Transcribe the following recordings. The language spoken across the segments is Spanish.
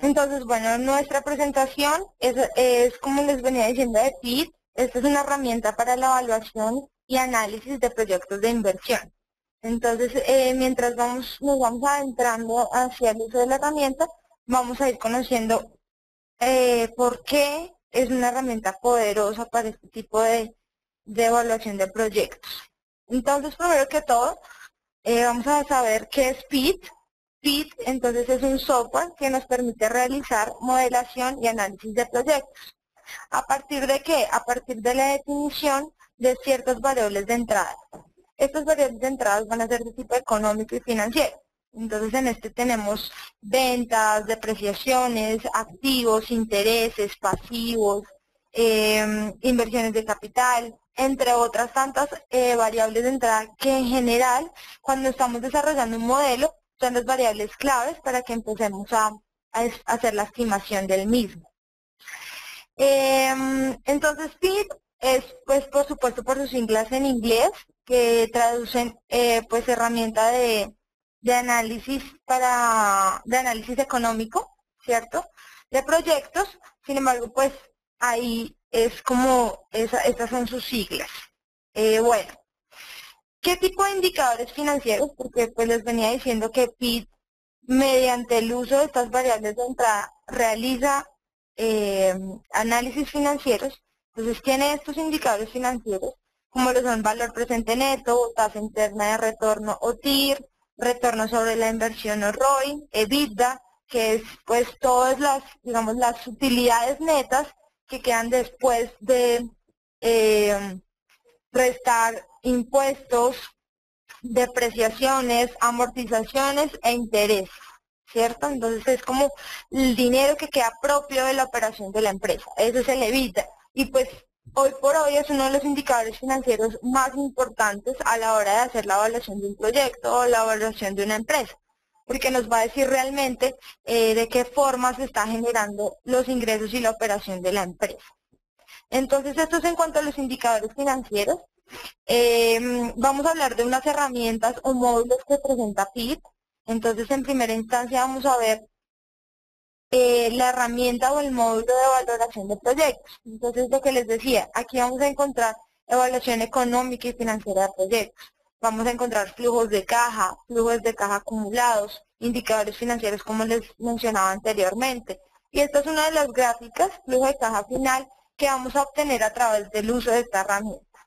Entonces, bueno, nuestra presentación es como les venía diciendo de PIT. Esta es una herramienta para la evaluación y análisis de proyectos de inversión. Entonces, mientras nos vamos adentrando hacia el uso de la herramienta, vamos a ir conociendo por qué es una herramienta poderosa para este tipo de evaluación de proyectos. Entonces, primero que todo, vamos a saber qué es PIT. PIT, entonces, es un software que nos permite realizar modelación y análisis de proyectos. ¿A partir de qué? A partir de la definición de ciertas variables de entrada. Estas variables de entrada van a ser de tipo económico y financiero. Entonces, en este tenemos ventas, depreciaciones, activos, intereses, pasivos, inversiones de capital, entre otras tantas variables de entrada que en general, cuando estamos desarrollando un modelo, son las variables claves para que empecemos a hacer la estimación del mismo. Entonces, PIT es, pues, por supuesto, por sus siglas en inglés, que traducen, pues, herramienta de análisis de análisis económico, ¿cierto? De proyectos. Sin embargo, pues, ahí es como, estas son sus siglas. Bueno, ¿qué tipo de indicadores financieros? Porque, pues, les venía diciendo que PIT, mediante el uso de estas variables de entrada, realiza análisis financieros. Entonces tiene estos indicadores financieros, como lo son valor presente neto, tasa interna de retorno o TIR, retorno sobre la inversión o ROI, EBITDA, que es pues todas las, digamos, las utilidades netas que quedan después de restar impuestos, depreciaciones, amortizaciones e intereses, ¿cierto? Entonces es como el dinero que queda propio de la operación de la empresa, eso se le evita. Y pues hoy por hoy es uno de los indicadores financieros más importantes a la hora de hacer la evaluación de un proyecto o la evaluación de una empresa, porque nos va a decir realmente de qué forma se está generando los ingresos y la operación de la empresa. Entonces esto es en cuanto a los indicadores financieros. Vamos a hablar de unas herramientas o módulos que presenta PIT. Entonces, en primera instancia vamos a ver la herramienta o el módulo de valoración de proyectos. Entonces, lo que les decía, aquí vamos a encontrar evaluación económica y financiera de proyectos. Vamos a encontrar flujos de caja acumulados, indicadores financieros como les mencionaba anteriormente. Y esta es una de las gráficas, flujo de caja final, que vamos a obtener a través del uso de esta herramienta.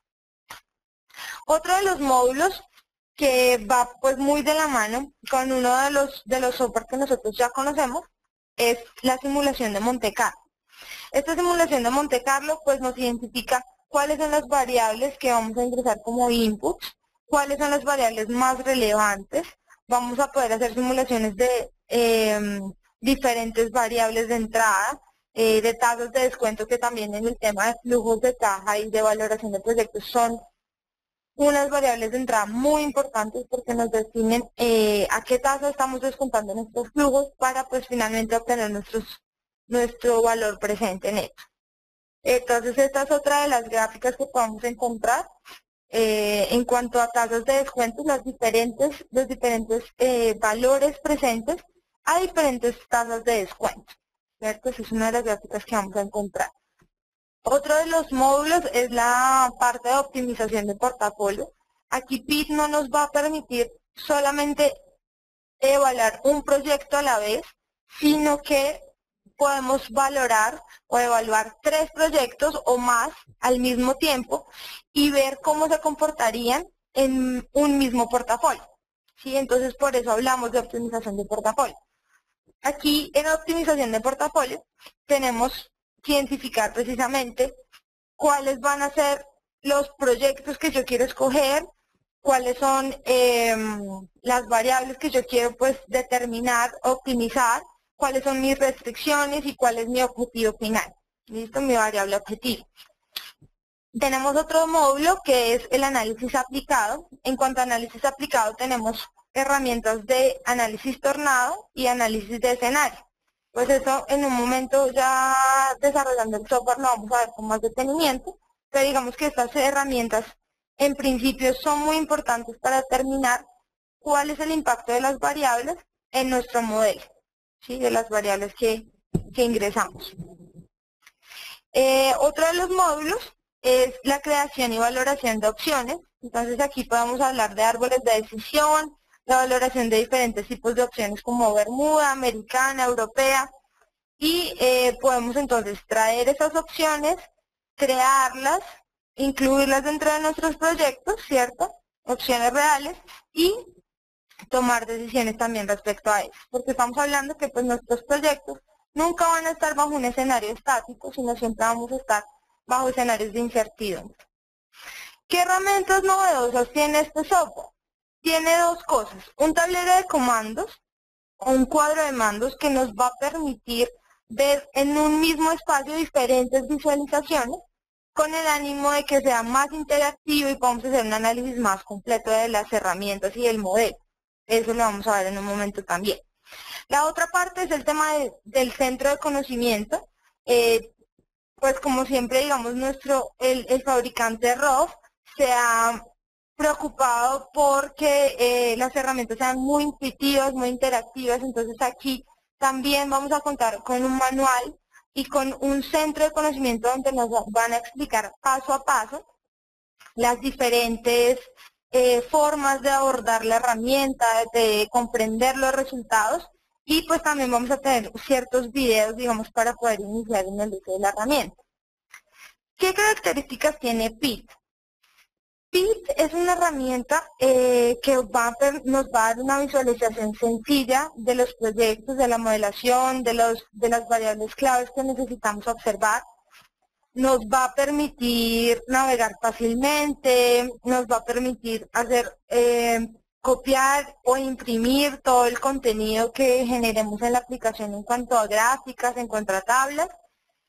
Otro de los módulos que va pues muy de la mano con uno de los software que nosotros ya conocemos es la simulación de Monte Carlo. Esta simulación de Monte Carlo pues nos identifica cuáles son las variables que vamos a ingresar como inputs, cuáles son las variables más relevantes. Vamos a poder hacer simulaciones de diferentes variables de entrada, de tasas de descuento, que también en el tema de flujos de caja y de valoración de proyectos son unas variables de entrada muy importantes, porque nos definen a qué tasa estamos descontando nuestros flujos para pues finalmente obtener nuestro valor presente neto. Entonces esta es otra de las gráficas que podemos encontrar en cuanto a tasas de descuento, los diferentes valores presentes a diferentes tasas de descuento, ¿cierto? Esa es una de las gráficas que vamos a encontrar. Otro de los módulos es la parte de optimización de portafolio. Aquí PIT no nos va a permitir solamente evaluar un proyecto a la vez, sino que podemos valorar o evaluar 3 proyectos o más al mismo tiempo y ver cómo se comportarían en un mismo portafolio. ¿Sí? Entonces, por eso hablamos de optimización de portafolio. Aquí, en optimización de portafolio, tenemos que identificar precisamente cuáles van a ser los proyectos que yo quiero escoger, cuáles son las variables que yo quiero pues determinar, optimizar, cuáles son mis restricciones y cuál es mi objetivo final. ¿Listo? Mi variable objetivo. Tenemos otro módulo que es el análisis aplicado. En cuanto a análisis aplicado, tenemos herramientas de análisis tornado y análisis de escenario. Pues eso en un momento ya desarrollando el software lo vamos a ver con más detenimiento, pero digamos que estas herramientas en principio son muy importantes para determinar cuál es el impacto de las variables en nuestro modelo. ¿sí? De las variables que ingresamos. Otro de los módulos es la creación y valoración de opciones. Entonces aquí podemos hablar de árboles de decisión, la valoración de diferentes tipos de opciones como Bermuda, americana, europea, y podemos entonces traer esas opciones, crearlas, incluirlas dentro de nuestros proyectos, ¿cierto? Opciones reales, y tomar decisiones también respecto a eso, porque estamos hablando que pues nuestros proyectos nunca van a estar bajo un escenario estático, sino siempre vamos a estar bajo escenarios de incertidumbre. ¿Qué herramientas novedosas tiene este software? Tiene dos cosas, un tablero de comandos o un cuadro de mandos que nos va a permitir ver en un mismo espacio diferentes visualizaciones con el ánimo de que sea más interactivo y podamos hacer un análisis más completo de las herramientas y del modelo. Eso lo vamos a ver en un momento también. La otra parte es el tema del centro de conocimiento. Pues como siempre, digamos, el fabricante ROV se ha preocupado porque las herramientas sean muy intuitivas, muy interactivas. Entonces aquí también vamos a contar con un manual y con un centro de conocimiento donde nos van a explicar paso a paso las diferentes formas de abordar la herramienta, de comprender los resultados, y pues también vamos a tener ciertos videos, digamos, para poder iniciar en el uso de la herramienta. ¿Qué características tiene PIT? PIT es una herramienta que nos va a dar una visualización sencilla de los proyectos, de la modelación, de las variables claves que necesitamos observar. Nos va a permitir navegar fácilmente, nos va a permitir copiar o imprimir todo el contenido que generemos en la aplicación en cuanto a gráficas, en cuanto a tablas,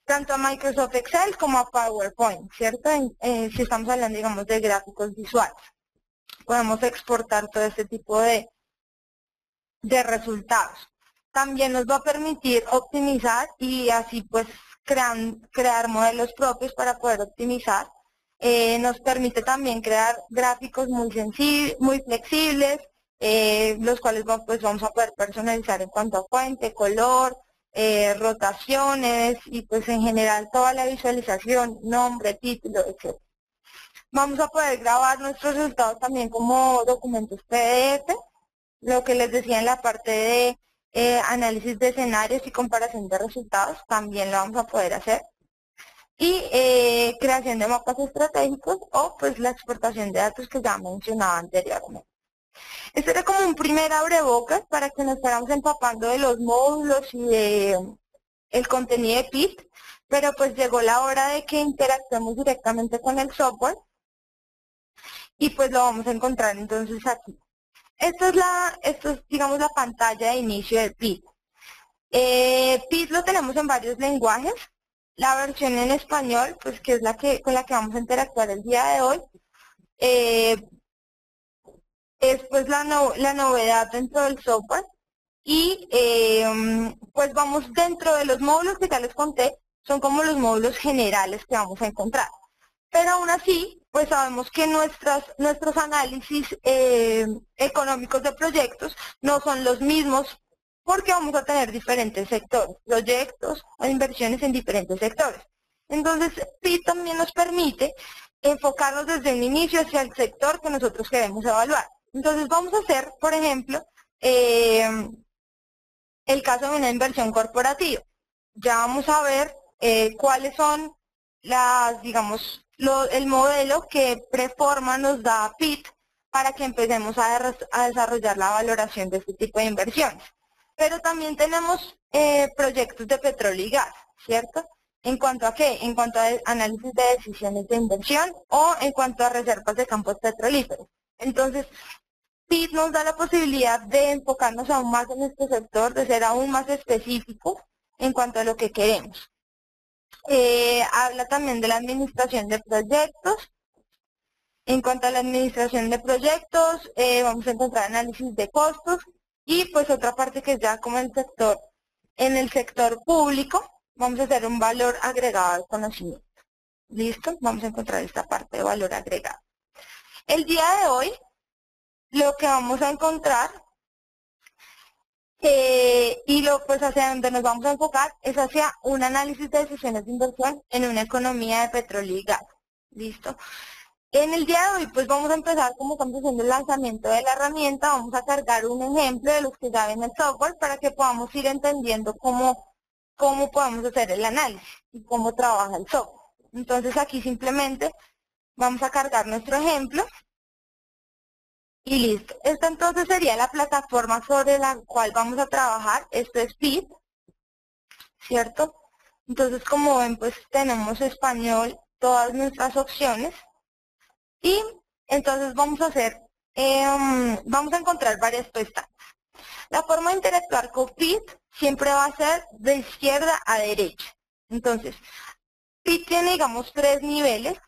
tanto a Microsoft Excel como a PowerPoint, ¿cierto? Si estamos hablando, digamos, de gráficos visuales. Podemos exportar todo este tipo de resultados. También nos va a permitir optimizar y así pues crear modelos propios para poder optimizar. Nos permite también crear gráficos muy flexibles, los cuales pues vamos a poder personalizar en cuanto a fuente, color, rotaciones y pues en general toda la visualización, nombre, título, etc. Vamos a poder grabar nuestros resultados también como documentos PDF, lo que les decía en la parte de análisis de escenarios y comparación de resultados, también lo vamos a poder hacer. Y creación de mapas estratégicos o pues la exportación de datos que ya mencionaba anteriormente. Este era como un primer abrebocas para que nos fuéramos empapando de los módulos y de el contenido de PIT, pero pues llegó la hora de que interactuemos directamente con el software y pues lo vamos a encontrar entonces aquí. Esto es, digamos, la pantalla de inicio de PIT. PIT lo tenemos en varios lenguajes. La versión en español, pues que es con la que vamos a interactuar el día de hoy, es pues la novedad dentro del software. Y pues vamos dentro de los módulos que ya les conté, son como los módulos generales que vamos a encontrar. Pero aún así, pues sabemos que nuestros análisis económicos de proyectos no son los mismos porque vamos a tener diferentes sectores, proyectos o inversiones en diferentes sectores. Entonces, PIT también nos permite enfocarnos desde un inicio hacia el sector que nosotros queremos evaluar. Entonces, vamos a hacer, por ejemplo, el caso de una inversión corporativa. Ya vamos a ver cuáles son digamos, el modelo que Preforma nos da PIT para que empecemos a desarrollar la valoración de este tipo de inversiones. Pero también tenemos proyectos de petróleo y gas, ¿cierto? ¿En cuanto a qué? En cuanto a análisis de decisiones de inversión o en cuanto a reservas de campos petrolíferos. Entonces, PIT nos da la posibilidad de enfocarnos aún más en este sector, de ser aún más específicos en cuanto a lo que queremos. Habla también de la administración de proyectos. En cuanto a la administración de proyectos, vamos a encontrar análisis de costos y pues otra parte que es ya como en el sector público, vamos a hacer un valor agregado al conocimiento. ¿Listo? Vamos a encontrar esta parte de valor agregado. El día de hoy, lo que vamos a encontrar Pues hacia donde nos vamos a enfocar es hacia un análisis de decisiones de inversión en una economía de petróleo y gas. ¿Listo? En el día de hoy, pues vamos a empezar como estamos haciendo el lanzamiento de la herramienta, vamos a cargar un ejemplo de los que ya ven el software para que podamos ir entendiendo cómo podemos hacer el análisis y cómo trabaja el software. Entonces aquí simplemente vamos a cargar nuestro ejemplo y listo. Esta entonces sería la plataforma sobre la cual vamos a trabajar. Esto es PIT, ¿cierto? Entonces, como ven, pues tenemos español, todas nuestras opciones. Y entonces vamos a encontrar varias pestañas. La forma de interactuar con PIT siempre va a ser de izquierda a derecha. Entonces, PIT tiene, digamos, 3 niveles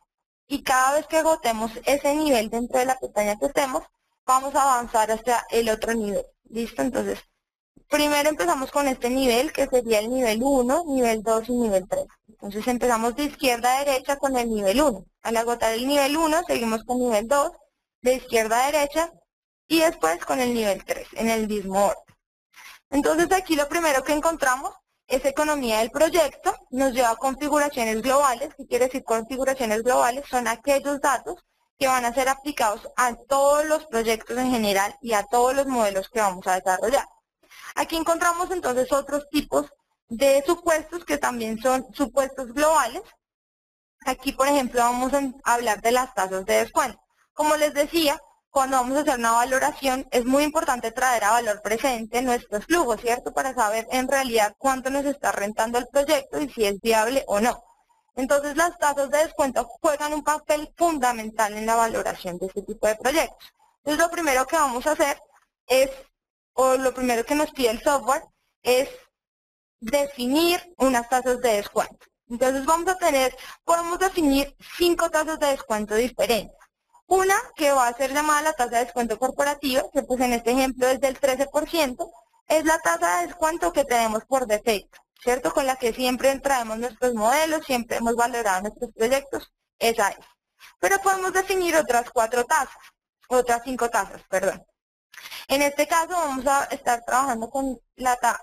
y cada vez que agotemos ese nivel dentro de la pestaña que estemos, vamos a avanzar hacia el otro nivel. ¿Listo? Entonces, primero empezamos con este nivel, que sería el nivel 1, nivel 2 y nivel 3. Entonces empezamos de izquierda a derecha con el nivel 1. Al agotar el nivel 1, seguimos con nivel 2, de izquierda a derecha, y después con el nivel 3, en el mismo orden. Entonces aquí lo primero que encontramos es economía del proyecto, nos lleva a configuraciones globales. ¿Qué quiere decir configuraciones globales? Son aquellos datos que van a ser aplicados a todos los proyectos en general y a todos los modelos que vamos a desarrollar. Aquí encontramos entonces otros tipos de supuestos que también son supuestos globales. Aquí, por ejemplo, vamos a hablar de las tasas de descuento. Como les decía, cuando vamos a hacer una valoración, es muy importante traer a valor presente nuestros flujos, ¿cierto? Para saber en realidad cuánto nos está rentando el proyecto y si es viable o no. Entonces, las tasas de descuento juegan un papel fundamental en la valoración de este tipo de proyectos. Entonces, lo primero que vamos a hacer o lo primero que nos pide el software es definir unas tasas de descuento. Entonces podemos definir 5 tasas de descuento diferentes. Una que va a ser llamada la tasa de descuento corporativa, que pues en este ejemplo es del 13%, es la tasa de descuento que tenemos por defecto, ¿cierto? Con la que siempre traemos nuestros modelos, siempre hemos valorado nuestros proyectos, esa es. Pero podemos definir otras 5 tasas, perdón. En este caso vamos a estar trabajando con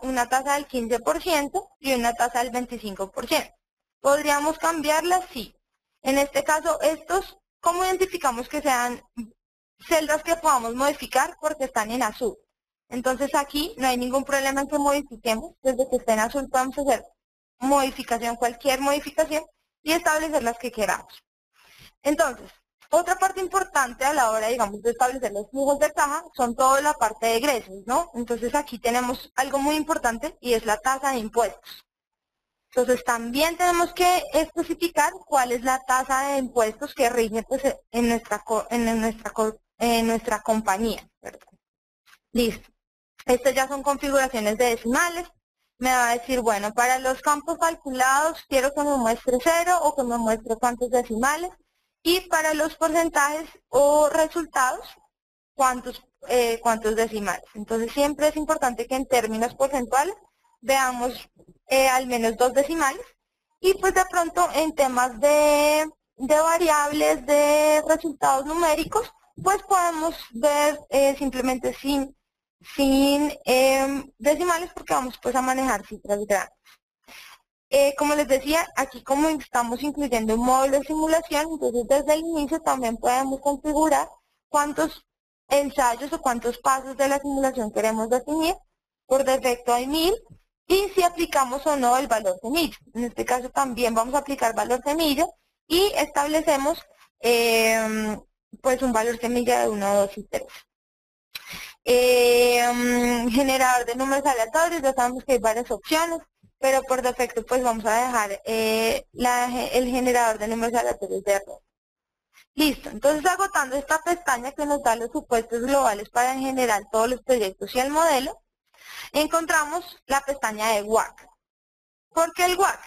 una tasa del 15% y una tasa del 25%. ¿Podríamos cambiarlas? Sí. En este caso, ¿cómo identificamos que sean celdas que podamos modificar? Porque están en azul. Entonces aquí no hay ningún problema en que modifiquemos. Desde que esté en azul podemos hacer cualquier modificación y establecer las que queramos. Entonces, otra parte importante a la hora, digamos, de establecer los flujos de caja son toda la parte de egresos, ¿no? Entonces aquí tenemos algo muy importante y es la tasa de impuestos. Entonces también tenemos que especificar cuál es la tasa de impuestos que rige pues, en nuestra compañía. Perdón. Listo. Estas ya son configuraciones de decimales. Me va a decir, bueno, para los campos calculados quiero que me muestre 0 o que me muestre cuántos decimales. Y para los porcentajes o resultados, cuántos decimales. Entonces siempre es importante que en términos porcentuales veamos al menos 2 decimales. Y pues de pronto en temas de variables, de resultados numéricos, pues podemos ver simplemente sin decimales porque vamos pues a manejar cifras grandes. Como les decía, aquí como estamos incluyendo un módulo de simulación, entonces desde el inicio también podemos configurar cuántos ensayos o cuántos pasos de la simulación queremos definir. Por defecto hay 1000 y si aplicamos o no el valor semilla. En este caso también vamos a aplicar valor semilla y establecemos pues un valor semilla de 1, 2 y 3. Generador de números aleatorios, ya sabemos que hay varias opciones, pero por defecto pues vamos a dejar el generador de números aleatorios de error. Listo, entonces agotando esta pestaña que nos da los supuestos globales para en general todos los proyectos y el modelo, encontramos la pestaña de WACC. ¿Por qué el WACC?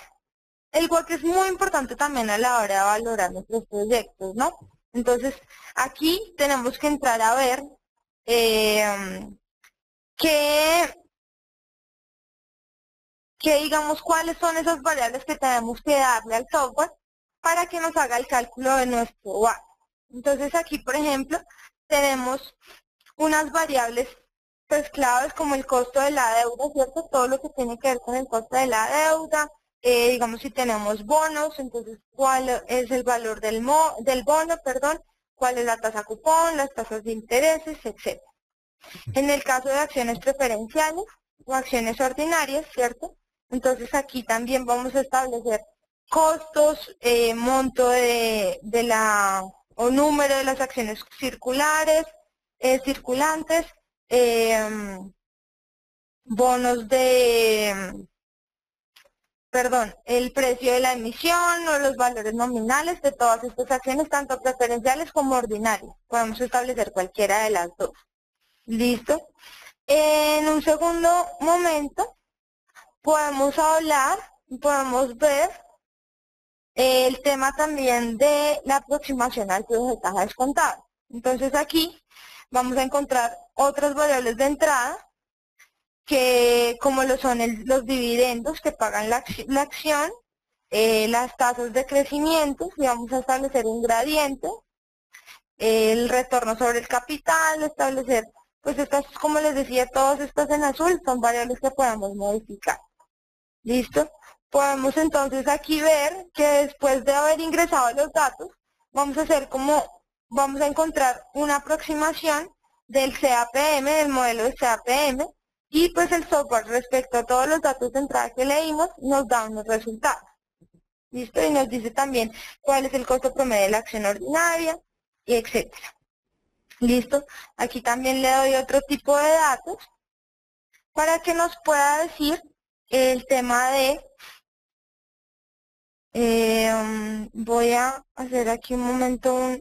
El WACC es muy importante también a la hora de valorar nuestros proyectos, ¿no? Entonces aquí tenemos que entrar a ver digamos cuáles son esas variables que tenemos que darle al software para que nos haga el cálculo de nuestro WACC. Entonces aquí, por ejemplo, tenemos unas variables pues claves como el costo de la deuda, ¿cierto? Todo lo que tiene que ver con el costo de la deuda, digamos si tenemos bonos, entonces cuál es el valor del bono, perdón, cuál es la tasa cupón, las tasas de intereses, etc. En el caso de acciones preferenciales o acciones ordinarias, ¿cierto? Entonces aquí también vamos a establecer costos, monto de la, o número de las acciones circulantes, bonos perdón, el precio de la emisión o los valores nominales de todas estas acciones, tanto preferenciales como ordinarias. Podemos establecer cualquiera de las dos. ¿Listo? En un segundo momento podemos hablar, podemos ver el tema también de la aproximación al flujo de caja descontado. Entonces aquí vamos a encontrar otras variables de entrada que como lo son los dividendos que pagan la acción, las tasas de crecimiento, y vamos a establecer un gradiente, el retorno sobre el capital, establecer, pues estas, como les decía, todas estas en azul son variables que podemos modificar. ¿Listo? Podemos entonces aquí ver que después de haber ingresado los datos, vamos a encontrar una aproximación del CAPM, del modelo de CAPM, y pues el software respecto a todos los datos de entrada que leímos nos da unos resultados. ¿Listo? Y nos dice también cuál es el costo promedio de la acción ordinaria, y etcétera. ¿Listo? Aquí también le doy otro tipo de datos para que nos pueda decir el tema de... voy a hacer aquí un momento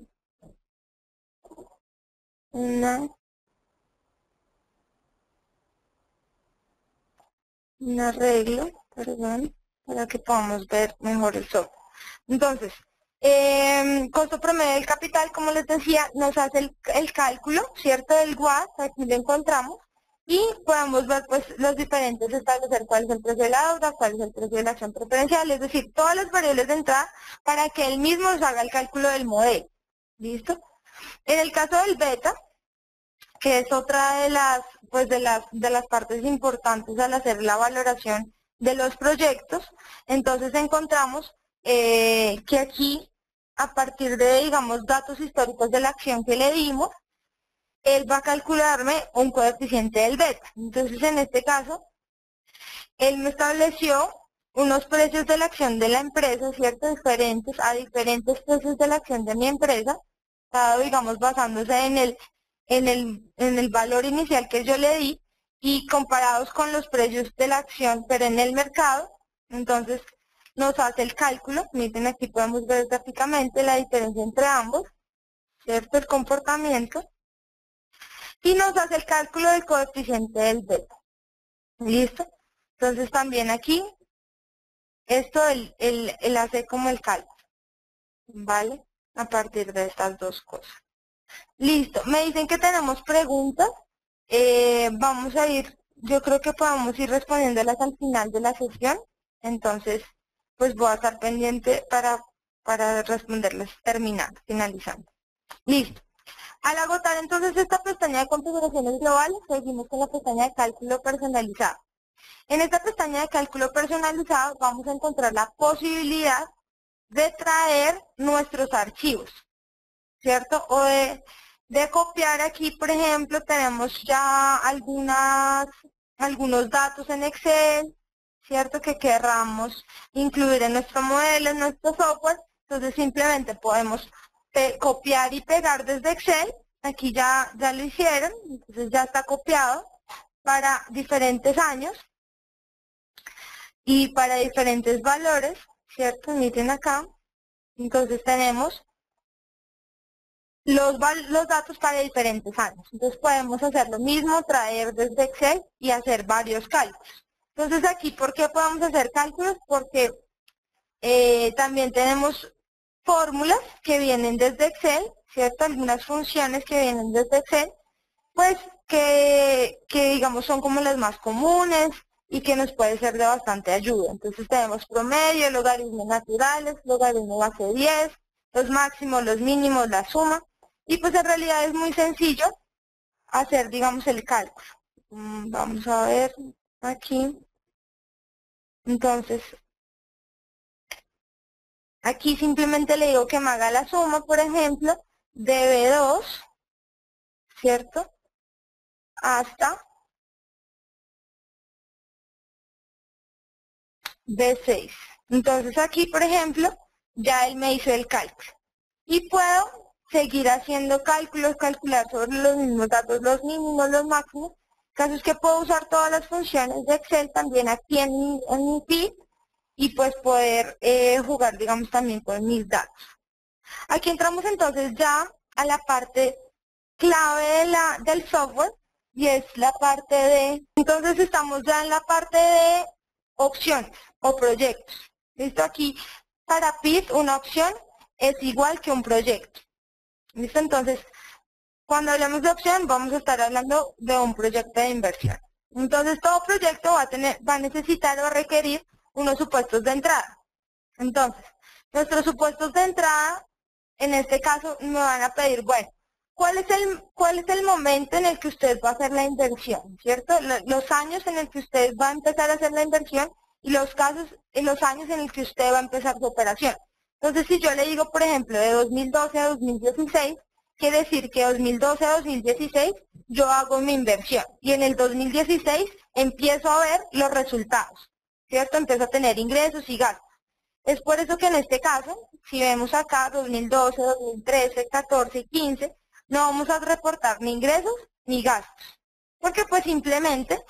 un arreglo, perdón, para que podamos ver mejor el software. Entonces, costo promedio del capital, como les decía, nos hace el cálculo, ¿cierto? Del WACC, aquí lo encontramos, y podemos ver pues los diferentes, establecer cuál es el precio de la deuda, cuál es el precio de la acción preferencial, es decir, todas las variables de entrada para que él mismo nos haga el cálculo del modelo. ¿Listo? En el caso del beta, que es otra de las, pues de las partes importantes al hacer la valoración de los proyectos, entonces encontramos que aquí, a partir de, digamos, datos históricos de la acción que le dimos, él va a calcularme un coeficiente del beta. Entonces, en este caso, él me estableció unos precios de la acción de la empresa, ¿cierto? Diferentes a diferentes precios de la acción de mi empresa, dado, digamos, basándose en el valor inicial que yo le di y comparados con los precios de la acción, pero en el mercado. Entonces, nos hace el cálculo. Miren, aquí podemos ver gráficamente la diferencia entre ambos, ¿cierto? El comportamiento. Y nos hace el cálculo del coeficiente del beta. ¿Listo? Entonces, también aquí, esto él hace como el cálculo, ¿vale? A partir de estas dos cosas. Listo, me dicen que tenemos preguntas. Vamos a ir, yo creo que podemos ir respondiéndolas al final de la sesión. Entonces, pues voy a estar pendiente para responderles finalizando. Listo. Al agotar entonces esta pestaña de configuraciones globales, seguimos con la pestaña de cálculo personalizado. En esta pestaña de cálculo personalizado vamos a encontrar la posibilidad de traer nuestros archivos, ¿cierto? O de copiar aquí, por ejemplo, tenemos ya algunos datos en Excel, ¿cierto? Que querramos incluir en nuestro modelo, en nuestro software. Entonces simplemente podemos copiar y pegar desde Excel. Aquí ya lo hicieron, entonces ya está copiado para diferentes años y para diferentes valores, ¿cierto? Miren acá. Entonces tenemos los datos para diferentes años. Entonces podemos hacer lo mismo, traer desde Excel y hacer varios cálculos. Entonces aquí, ¿por qué podemos hacer cálculos? Porque también tenemos fórmulas que vienen desde Excel, ¿cierto? Algunas funciones que vienen desde Excel, pues que digamos son como las más comunes y que nos puede ser de bastante ayuda. Entonces tenemos promedio, logaritmos naturales, logaritmo base 10, los máximos, los mínimos, la suma. Y pues en realidad es muy sencillo hacer, digamos, el cálculo. Vamos a ver aquí. Entonces, aquí simplemente le digo que me haga la suma, por ejemplo, de B2, ¿cierto? Hasta B6. Entonces aquí, por ejemplo, ya él me hizo el cálculo. Y puedo seguir haciendo cálculos, calcular sobre los mismos datos, los mínimos, los máximos. Caso es que puedo usar todas las funciones de Excel también aquí en mi PIB y pues poder jugar, digamos, también con mis datos. Aquí entramos entonces ya a la parte clave del software y es la parte de, entonces estamos ya en la parte de opciones o proyectos. ¿Listo? Aquí para PIB una opción es igual que un proyecto. ¿Listo? Entonces, cuando hablamos de opción vamos a estar hablando de un proyecto de inversión. Entonces, todo proyecto va a necesitar o requerir unos supuestos de entrada. Entonces, nuestros supuestos de entrada, en este caso, me van a pedir, bueno, ¿cuál es el momento en el que usted va a hacer la inversión? ¿Cierto? Los años en el que usted va a empezar a hacer la inversión y los años en el que usted va a empezar su operación. Entonces, si yo le digo, por ejemplo, de 2012 a 2016, quiere decir que 2012 a 2016 yo hago mi inversión y en el 2016 empiezo a ver los resultados, ¿cierto? Empiezo a tener ingresos y gastos. Es por eso que en este caso, si vemos acá 2012, 2013, 14 y 15, no vamos a reportar ni ingresos ni gastos. Porque pues simplemente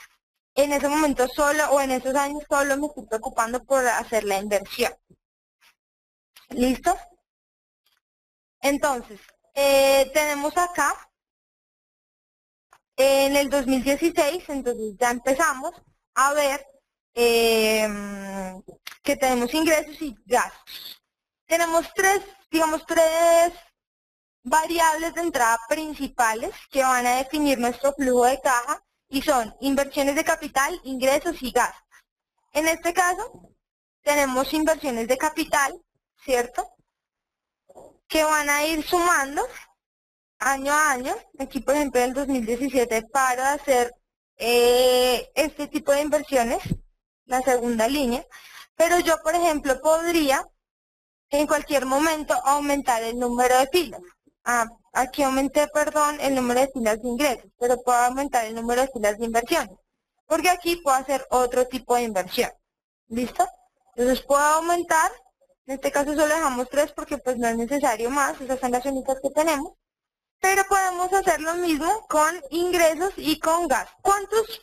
en ese momento solo o en esos años solo me estoy preocupando por hacer la inversión. ¿Listo? Entonces, tenemos acá en el 2016, entonces ya empezamos a ver que tenemos ingresos y gastos. Tenemos tres variables de entrada principales que van a definir nuestro flujo de caja y son inversiones de capital, ingresos y gastos. En este caso, tenemos inversiones de capital, ¿cierto? Que van a ir sumando año a año. Aquí, por ejemplo, en el 2017 paro de hacer este tipo de inversiones, la segunda línea, pero yo, por ejemplo, podría en cualquier momento aumentar el número de filas. Aquí aumenté, perdón, el número de filas de ingresos, pero puedo aumentar el número de filas de inversiones, porque aquí puedo hacer otro tipo de inversión. ¿Listo? Entonces puedo aumentar, en este caso solo dejamos 3 porque pues no es necesario más, esas son las únicas que tenemos, pero podemos hacer lo mismo con ingresos y con gastos. ¿Cuántos?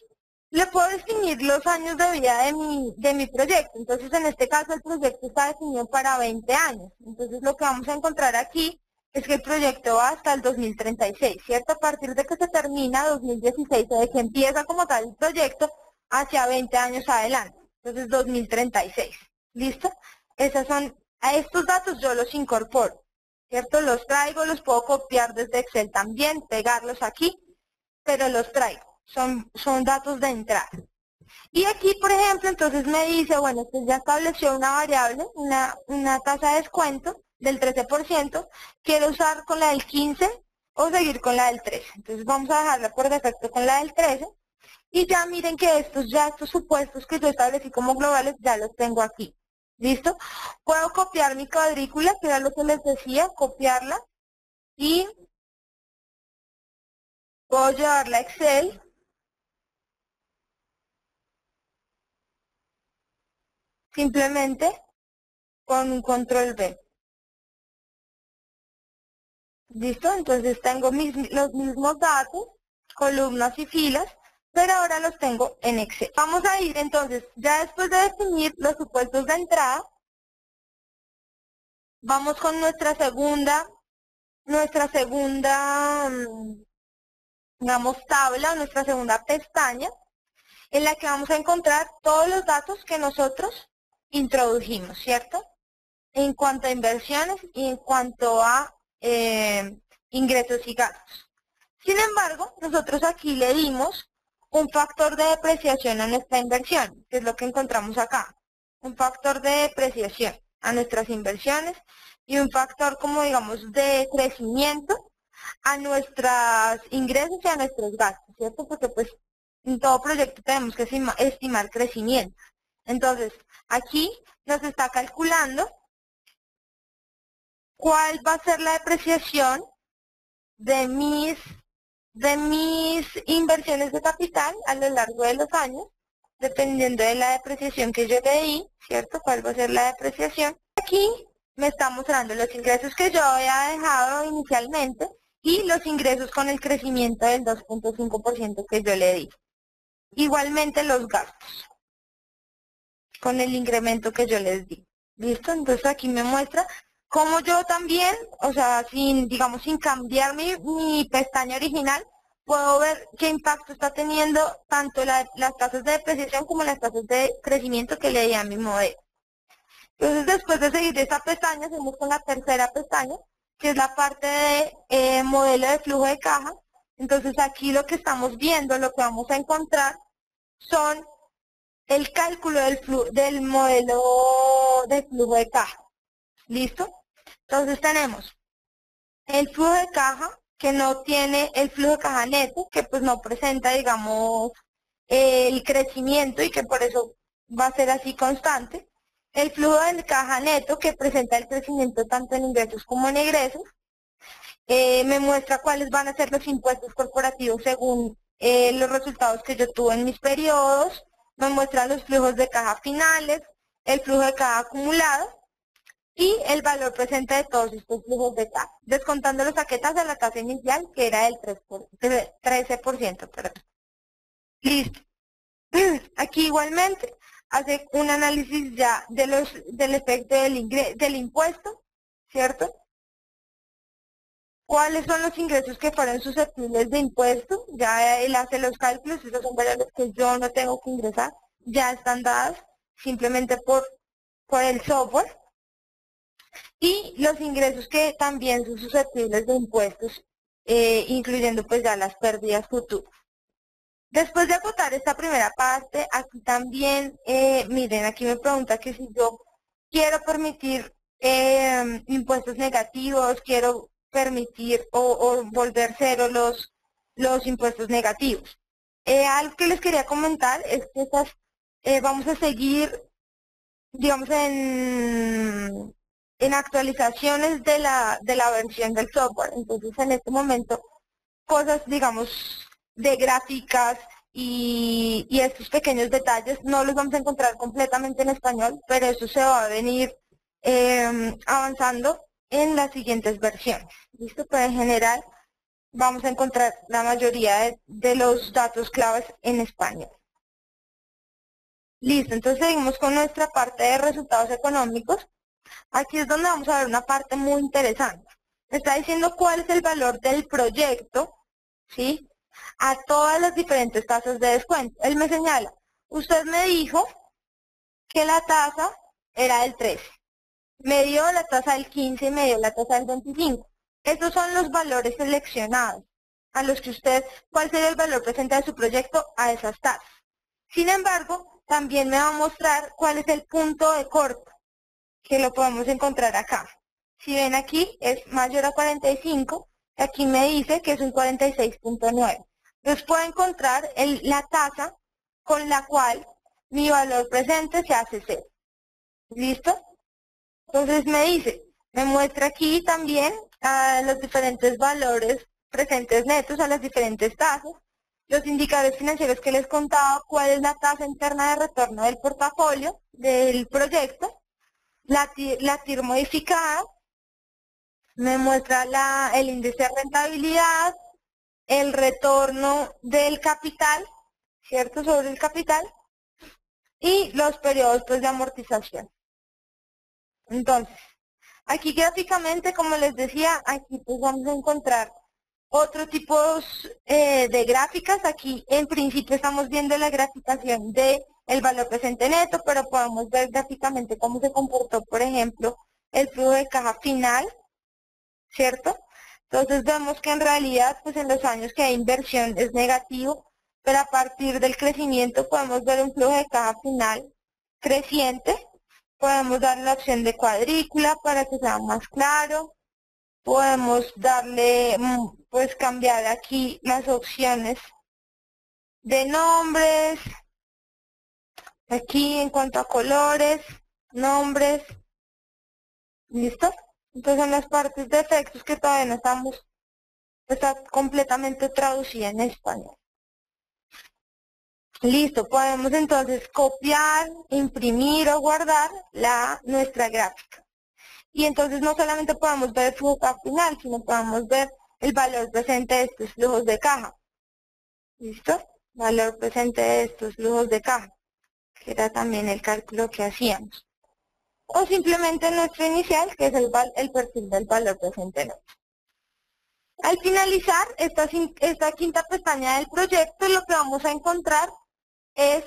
Le puedo definir los años de vida de mi proyecto. Entonces, en este caso, el proyecto está definido para 20 años. Entonces, lo que vamos a encontrar aquí es que el proyecto va hasta el 2036, ¿cierto? A partir de que se termina 2016 o de que empieza como tal el proyecto hacia 20 años adelante. Entonces, 2036. ¿Listo? A estos datos yo los incorporo, ¿cierto? Los traigo, los puedo copiar desde Excel también, pegarlos aquí, pero los traigo. Son datos de entrada. Y aquí, por ejemplo, entonces me dice, bueno, pues ya estableció una variable, una tasa de descuento del 13%, quiero usar con la del 15 o seguir con la del 13. Entonces vamos a dejarla por defecto con la del 13. Y ya miren que estos supuestos que yo establecí como globales, ya los tengo aquí. ¿Listo? Puedo copiar mi cuadrícula, que era lo que les decía, copiarla, y puedo llevarla a Excel. Simplemente con un control V. ¿Listo? Entonces tengo los mismos datos, columnas y filas, pero ahora los tengo en Excel. Vamos a ir entonces, ya después de definir los supuestos de entrada, vamos con digamos, tabla o nuestra segunda pestaña, en la que vamos a encontrar todos los datos que nosotros introdujimos, ¿cierto? En cuanto a inversiones y en cuanto a ingresos y gastos. Sin embargo, nosotros aquí le dimos un factor de depreciación a nuestra inversión, que es lo que encontramos acá. Un factor de depreciación a nuestras inversiones y un factor como digamos de crecimiento a nuestros ingresos y a nuestros gastos, ¿cierto? Porque pues en todo proyecto tenemos que estimar crecimiento. Entonces, aquí nos está calculando cuál va a ser la depreciación de mis inversiones de capital a lo largo de los años, dependiendo de la depreciación que yo le di, ¿cierto? ¿Cuál va a ser la depreciación? Aquí me está mostrando los ingresos que yo había dejado inicialmente y los ingresos con el crecimiento del 2.5% que yo le di. Igualmente los gastos, con el incremento que yo les di. ¿Listo? Entonces aquí me muestra cómo yo también, o sea, digamos, sin cambiar mi pestaña original, puedo ver qué impacto está teniendo tanto las tasas de depreciación como las tasas de crecimiento que le di a mi modelo. Entonces, después de seguir esta pestaña, seguimos con la tercera pestaña, que es la parte de modelo de flujo de caja. Entonces, aquí lo que estamos viendo, lo que vamos a encontrar, son el cálculo del modelo de flujo de caja. ¿Listo? Entonces tenemos el flujo de caja, que no tiene el flujo de caja neto, que pues no presenta, digamos, el crecimiento y que por eso va a ser así constante. El flujo de caja neto, que presenta el crecimiento tanto en ingresos como en egresos. Me muestra cuáles van a ser los impuestos corporativos según los resultados que yo tuve en mis periodos. Me muestra los flujos de caja finales, el flujo de caja acumulado y el valor presente de todos estos flujos de caja, descontando los saquetas de la tasa inicial, que era del 13%. Perdón. Listo. Aquí igualmente hace un análisis ya del efecto del impuesto, ¿cierto? ¿Cuáles son los ingresos que fueron susceptibles de impuesto? Ya él hace los cálculos, esos son valores que yo no tengo que ingresar, ya están dadas simplemente por el software. Y los ingresos que también son susceptibles de impuestos, incluyendo pues ya las pérdidas futuras. Después de acotar esta primera parte, aquí también, miren, aquí me pregunta que si yo quiero permitir impuestos negativos, quiero permitir o volver cero los impuestos negativos. Algo que les quería comentar es que vamos a seguir, digamos, en actualizaciones de la versión del software. Entonces, en este momento, cosas, digamos, de gráficas y estos pequeños detalles no los vamos a encontrar completamente en español, pero eso se va a venir avanzando en las siguientes versiones. ¿Listo? Pero en general vamos a encontrar la mayoría de los datos claves en español. Listo, entonces seguimos con nuestra parte de resultados económicos. Aquí es donde vamos a ver una parte muy interesante. Me está diciendo cuál es el valor del proyecto, ¿sí? A todas las diferentes tasas de descuento. Él me señala, usted me dijo que la tasa era del 13. Me dio la tasa del 15 y me dio la tasa del 25. Estos son los valores seleccionados a los que usted, ¿cuál sería el valor presente de su proyecto a esas tasas? Sin embargo, también me va a mostrar cuál es el punto de corte, que lo podemos encontrar acá. Si ven aquí, es mayor a 45, aquí me dice que es un 46.9. Entonces puedo encontrar la tasa con la cual mi valor presente se hace 0. ¿Listo? Entonces me muestra aquí también los diferentes valores presentes netos a las diferentes tasas, los indicadores financieros que les contaba, cuál es la tasa interna de retorno del portafolio del proyecto, la TIR modificada, me muestra el índice de rentabilidad, el retorno del capital, ¿cierto? Sobre el capital, y los periodos pues, de amortización. Entonces, aquí gráficamente, como les decía, aquí pues vamos a encontrar otro tipo de gráficas. Aquí en principio estamos viendo la graficación del valor presente neto, pero podemos ver gráficamente cómo se comportó, por ejemplo, el flujo de caja final, ¿cierto? Entonces vemos que en realidad, pues en los años que hay inversión es negativo, pero a partir del crecimiento podemos ver un flujo de caja final creciente. Podemos darle la opción de cuadrícula para que sea más claro. Podemos darle, pues cambiar aquí las opciones de nombres, aquí en cuanto a colores, nombres, ¿listo? Entonces son las partes de textos que todavía no está completamente traducida en español. Listo, podemos entonces copiar, imprimir o guardar nuestra gráfica. Y entonces no solamente podemos ver el flujo final, sino podemos ver el valor presente de estos flujos de caja. ¿Listo? Valor presente de estos flujos de caja, que era también el cálculo que hacíamos. O simplemente nuestro inicial, que es el perfil del valor presente neto. Al finalizar esta quinta pestaña del proyecto, lo que vamos a encontrar es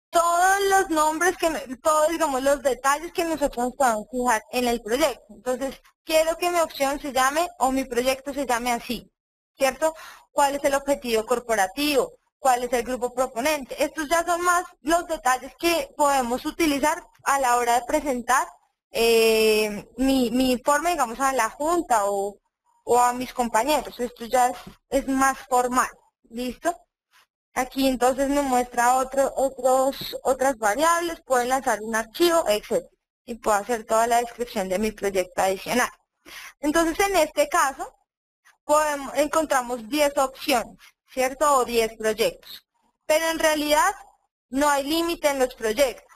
todos los nombres, todos, digamos, los detalles que nosotros podemos fijar en el proyecto. Entonces, quiero que mi opción se llame o mi proyecto se llame así, ¿cierto? ¿Cuál es el objetivo corporativo? ¿Cuál es el grupo proponente? Estos ya son más los detalles que podemos utilizar a la hora de presentar mi informe, digamos, a la junta o a mis compañeros. Esto ya es más formal, ¿listo? Aquí entonces me muestra otras variables, puedo lanzar un archivo, etc. Y puedo hacer toda la descripción de mi proyecto adicional. Entonces en este caso encontramos 10 opciones, ¿cierto? O 10 proyectos. Pero en realidad no hay límite en los proyectos.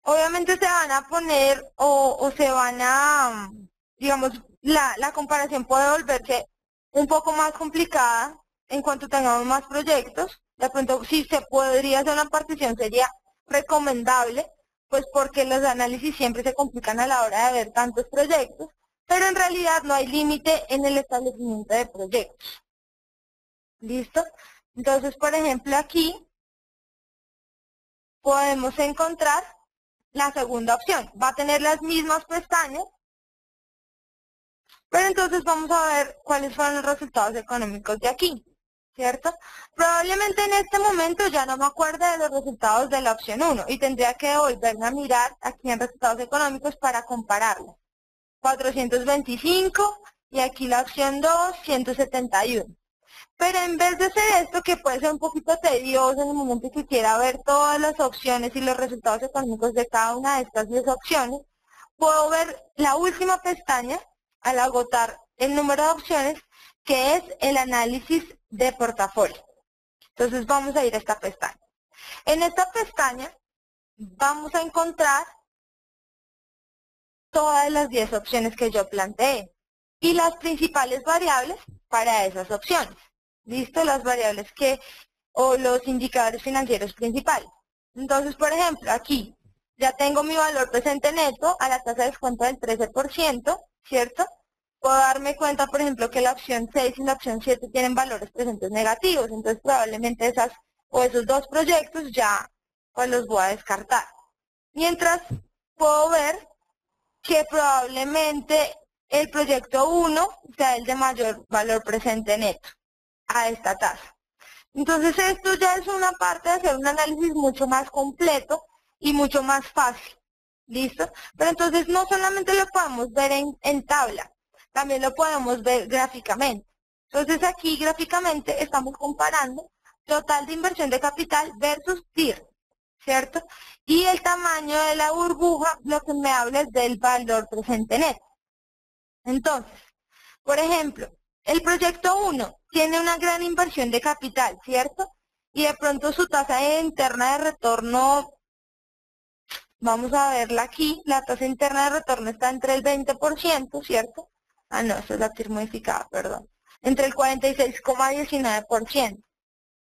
Obviamente se van a poner o se van a, digamos, la comparación puede volverse un poco más complicada en cuanto tengamos más proyectos. De pronto, si se podría hacer una partición, sería recomendable, pues porque los análisis siempre se complican a la hora de ver tantos proyectos, pero en realidad no hay límite en el establecimiento de proyectos. ¿Listo? Entonces, por ejemplo, aquí podemos encontrar la segunda opción. Va a tener las mismas pestañas, pero entonces vamos a ver cuáles fueron los resultados económicos de aquí, ¿cierto? Probablemente en este momento ya no me acuerde de los resultados de la opción 1 y tendría que volverme a mirar aquí en resultados económicos para compararlos. 425 y aquí la opción 2, 171. Pero en vez de hacer esto, que puede ser un poquito tedioso en el momento que quiera ver todas las opciones y los resultados económicos de cada una de estas 10 opciones, puedo ver la última pestaña al agotar el número de opciones, que es el análisis de portafolio. Entonces vamos a ir a esta pestaña. En esta pestaña vamos a encontrar todas las 10 opciones que yo planteé y las principales variables para esas opciones. ¿Listo? Las variables o los indicadores financieros principales. Entonces, por ejemplo, aquí ya tengo mi valor presente neto a la tasa de descuento del 13%, ¿cierto? Puedo darme cuenta, por ejemplo, que la opción 6 y la opción 7 tienen valores presentes negativos, entonces probablemente esos dos proyectos ya pues los voy a descartar. Mientras puedo ver que probablemente el proyecto 1 sea el de mayor valor presente neto a esta tasa. Entonces esto ya es una parte de hacer un análisis mucho más completo y mucho más fácil. ¿Listo? Pero entonces no solamente lo podemos ver en tabla, también lo podemos ver gráficamente. Entonces aquí gráficamente estamos comparando total de inversión de capital versus TIR, ¿cierto? Y el tamaño de la burbuja, lo que me habla es del valor presente neto. Entonces, por ejemplo, el proyecto 1 tiene una gran inversión de capital, ¿cierto? Y de pronto su tasa interna de retorno, vamos a verla aquí, la tasa interna de retorno está entre el 20%, ¿cierto? Ah, no, esta es la TIR modificada, perdón. Entre el 46,19%,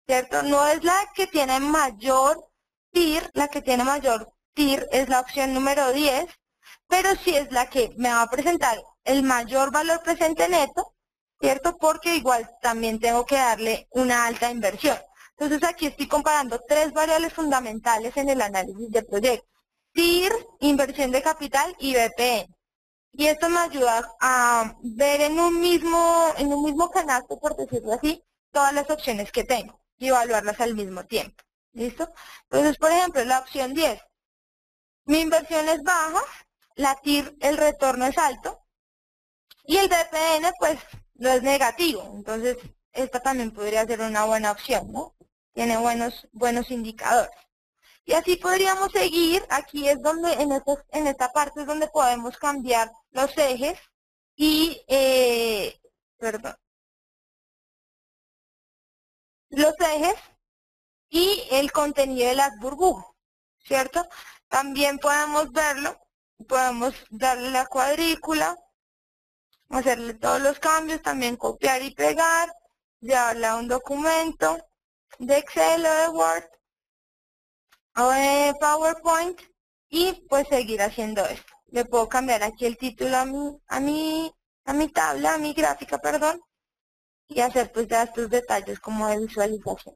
¿cierto? No es la que tiene mayor TIR, la que tiene mayor TIR es la opción número 10, pero sí es la que me va a presentar el mayor valor presente neto, ¿cierto? Porque igual también tengo que darle una alta inversión. Entonces aquí estoy comparando tres variables fundamentales en el análisis de proyectos: TIR, inversión de capital y BPN. Y esto me ayuda a ver en un mismo canasto, por decirlo así, todas las opciones que tengo y evaluarlas al mismo tiempo. ¿Listo? Entonces, por ejemplo, la opción 10. Mi inversión es baja, la TIR, el retorno es alto, y el BPN, pues, no es negativo. Entonces, esta también podría ser una buena opción, ¿no? Tiene buenos indicadores. Y así podríamos seguir. Aquí es donde, en esta parte es donde podemos cambiar los ejes y, perdón, los ejes y el contenido de las burbujas, ¿cierto? También podemos verlo, podemos darle la cuadrícula, hacerle todos los cambios, también copiar y pegar, llevarle a un documento de Excel o de Word o de PowerPoint y pues seguir haciendo esto. Le puedo cambiar aquí el título a mi tabla, a mi gráfica, perdón, y hacer pues ya estos detalles como de visualización.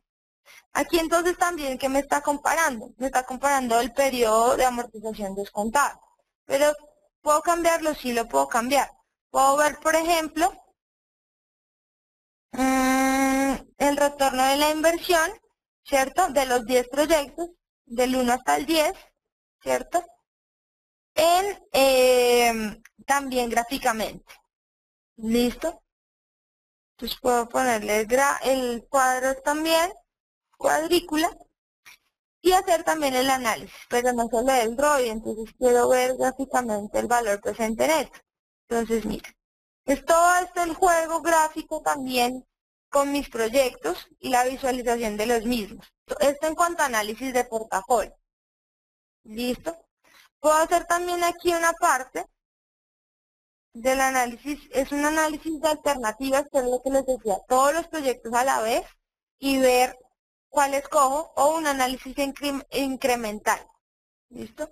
Aquí entonces también, ¿qué me está comparando? Me está comparando el periodo de amortización descontado. Pero, ¿puedo cambiarlo? Sí, lo puedo cambiar. Puedo ver, por ejemplo, el retorno de la inversión, ¿cierto? De los 10 proyectos, del 1 hasta el 10, ¿cierto? También gráficamente. ¿Listo? Entonces puedo ponerle el cuadro también, cuadrícula, y hacer también el análisis, pero no solo el ROI, entonces quiero ver gráficamente el valor presente neto. Entonces, mira, es todo esto el juego gráfico también con mis proyectos y la visualización de los mismos. Esto en cuanto a análisis de portafolio. ¿Listo? Puedo hacer también aquí una parte del análisis, es un análisis de alternativas, que es lo que les decía, todos los proyectos a la vez y ver cuál escojo, o un análisis incremental. ¿Listo?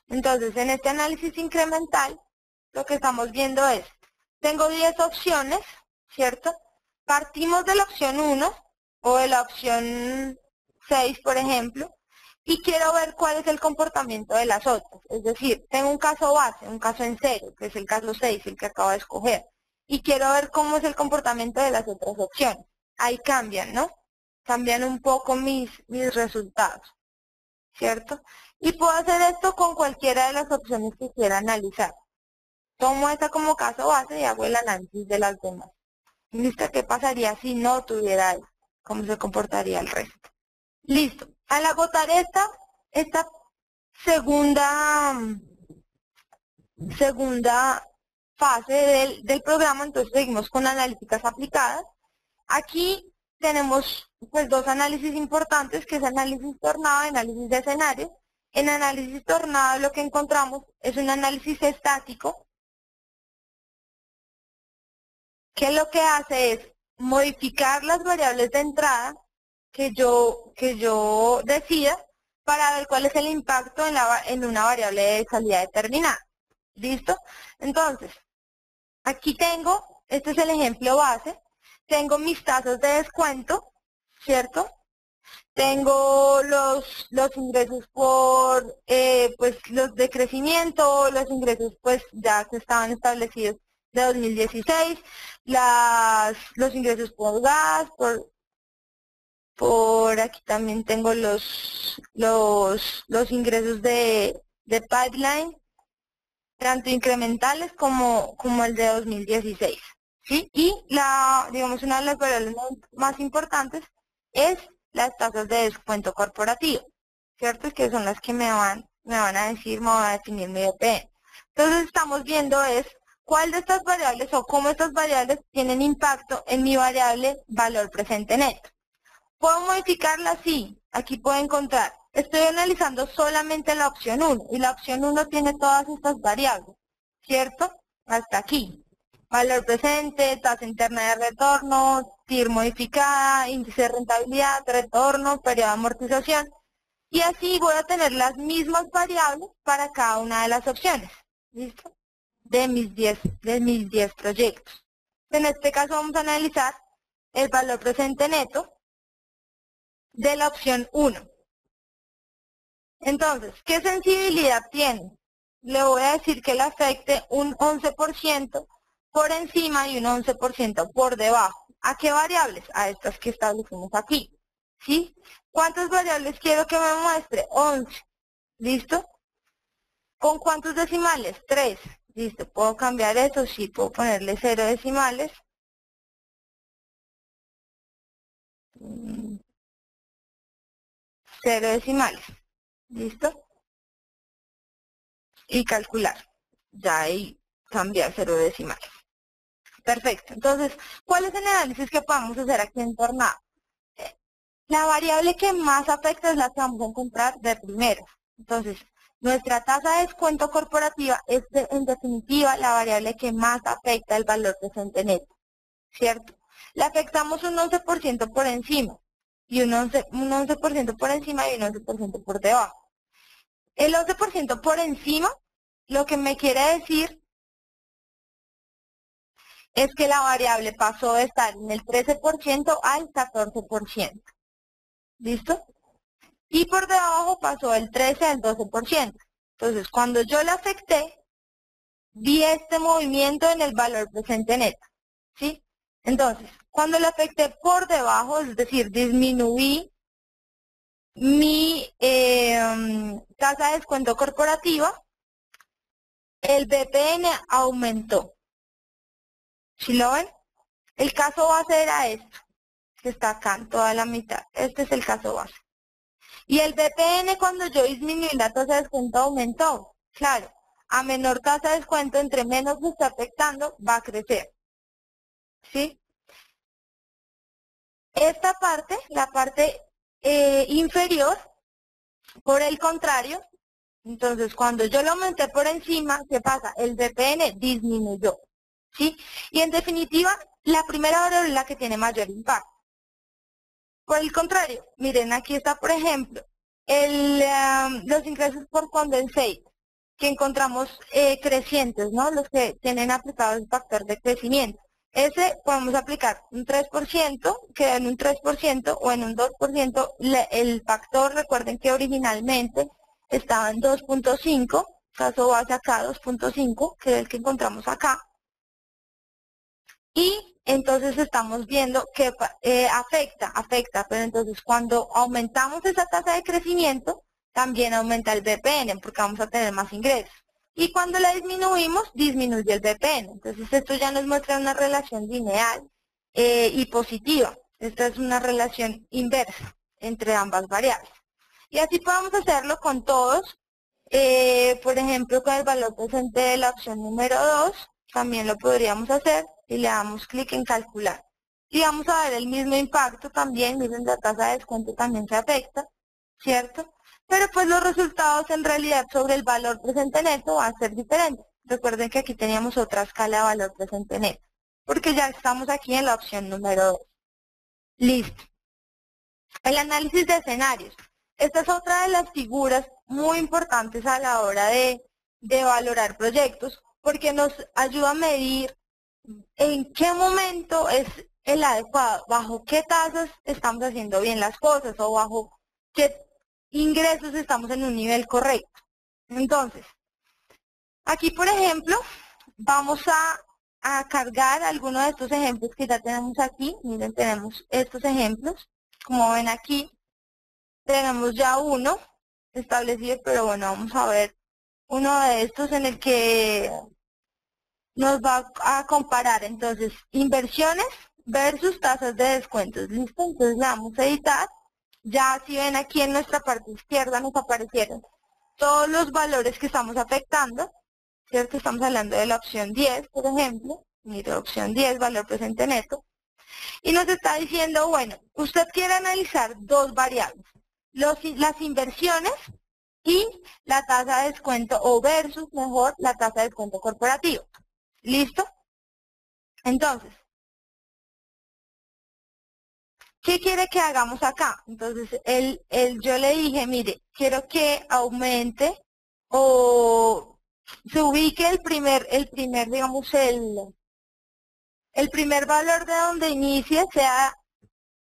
Entonces, en este análisis incremental, lo que estamos viendo es, tengo 10 opciones, ¿cierto? Partimos de la opción 1 o de la opción 6, por ejemplo, y quiero ver cuál es el comportamiento de las otras. Es decir, tengo un caso base, un caso en cero, que es el caso 6, el que acabo de escoger, y quiero ver cómo es el comportamiento de las otras opciones. Ahí cambian, ¿no? Cambian un poco mis resultados, ¿cierto? Y puedo hacer esto con cualquiera de las opciones que quiera analizar. Tomo esta como caso base y hago el análisis de las demás. ¿Listo? ¿Qué pasaría si no tuviera esto? ¿Cómo se comportaría el resto? Listo. Al agotar esta segunda fase del programa, entonces seguimos con analíticas aplicadas. Aquí tenemos pues dos análisis importantes, que es análisis tornado y análisis de escenario. En análisis tornado lo que encontramos es un análisis estático, que lo que hace es modificar las variables de entrada que yo decida para ver cuál es el impacto en una variable de salida determinada. ¿Listo? Entonces, aquí tengo, este es el ejemplo base, tengo mis tasas de descuento, ¿cierto? Tengo los ingresos por, pues, los de crecimiento, los ingresos, pues, ya que estaban establecidos de 2016, los ingresos por gas, por aquí también tengo los ingresos de pipeline, tanto incrementales como el de 2016, ¿sí? Y digamos, una de las variables más importantes es las tasas de descuento corporativo, ¿cierto? Que son las que me van a decir, me van a definir mi DPN. Entonces estamos viendo es cuál de estas variables o cómo estas variables tienen impacto en mi variable valor presente neto. ¿Puedo modificarla? Sí. Aquí puedo encontrar. Estoy analizando solamente la opción 1 y la opción 1 tiene todas estas variables, ¿cierto? Hasta aquí. Valor presente, tasa interna de retorno, TIR modificada, índice de rentabilidad, retorno, periodo de amortización. Y así voy a tener las mismas variables para cada una de las opciones. ¿Listo? De mis 10 proyectos. En este caso vamos a analizar el valor presente neto de la opción 1. Entonces, ¿qué sensibilidad tiene? Le voy a decir que le afecte un 11% por encima y un 11% por debajo. ¿A qué variables? A estas que establecimos aquí. ¿Sí? ¿Cuántas variables quiero que me muestre? 11. ¿Listo? ¿Con cuántos decimales? 3. ¿Listo? ¿Puedo cambiar eso? Sí, puedo ponerle 0 decimales. 0 decimales. ¿Listo? Y calcular. Ya ahí cambiar 0 decimales. Perfecto. Entonces, ¿cuál es el análisis que podemos hacer aquí en Tornado? La variable que más afecta es la que vamos a encontrar de primero. Entonces, nuestra tasa de descuento corporativa es, en definitiva, la variable que más afecta el valor presente neto, ¿cierto? Le afectamos un 11% por encima, y un 11% por encima y un 11% por debajo. El 11% por encima, lo que me quiere decir es que la variable pasó de estar en el 13% al 14%. ¿Listo? Y por debajo pasó del 13 al 12%. Entonces, cuando yo le afecté, vi este movimiento en el valor presente neto. ¿Sí? Entonces, cuando le afecté por debajo, es decir, disminuí mi tasa de descuento corporativa, el BPN aumentó. ¿Sí lo ven? El caso base era esto, que está acá en toda la mitad. Este es el caso base. Y el BPN cuando yo disminuí la tasa de descuento aumentó. Claro, a menor tasa de descuento, entre menos me está afectando, va a crecer. ¿Sí? Esta parte, la parte inferior, por el contrario, entonces cuando yo lo aumenté por encima, ¿qué pasa? El BPN disminuyó. ¿Sí? Y en definitiva, la primera variable es la que tiene mayor impacto. Por el contrario, miren, aquí está, por ejemplo, los ingresos por condensate, que encontramos crecientes, ¿no? Los que tienen aplicado el factor de crecimiento. Ese podemos aplicar un 3%, que en un 3% o en un 2%, el factor, recuerden que originalmente estaba en 2.5, caso base acá 2.5, que es el que encontramos acá. Y entonces estamos viendo que afecta, pero entonces cuando aumentamos esa tasa de crecimiento, también aumenta el BPN, porque vamos a tener más ingresos. Y cuando la disminuimos, disminuye el BPN. Entonces esto ya nos muestra una relación lineal y positiva. Esta es una relación inversa entre ambas variables. Y así podemos hacerlo con todos. Por ejemplo, con el valor presente de la opción número 2, también lo podríamos hacer y le damos clic en calcular. Y vamos a ver el mismo impacto también, miren, la tasa de descuento también se afecta, ¿cierto? Pero pues los resultados en realidad sobre el valor presente neto van a ser diferentes. Recuerden que aquí teníamos otra escala de valor presente neto, porque ya estamos aquí en la opción número 2. Listo. El análisis de escenarios. Esta es otra de las figuras muy importantes a la hora de valorar proyectos, porque nos ayuda a medir en qué momento es el adecuado, bajo qué tasas estamos haciendo bien las cosas o bajo qué ingresos estamos en un nivel correcto. Entonces, aquí por ejemplo, vamos a cargar algunos de estos ejemplos que ya tenemos aquí. Miren, tenemos estos ejemplos. Como ven aquí, tenemos ya uno establecido, pero bueno, vamos a ver uno de estos en el que nos va a comparar entonces inversiones versus tasas de descuentos. ¿Listo? Entonces le damos a editar. Ya si ven aquí en nuestra parte izquierda nos aparecieron todos los valores que estamos afectando, ¿cierto? Estamos hablando de la opción 10, por ejemplo. Mire, opción 10, valor presente neto. Y nos está diciendo, bueno, usted quiere analizar dos variables, las inversiones y la tasa de descuento, o versus, mejor, la tasa de descuento corporativo. ¿Listo? Entonces, ¿qué quiere que hagamos acá? Entonces, yo le dije, mire, quiero que aumente o se ubique digamos, el primer valor de donde inicie sea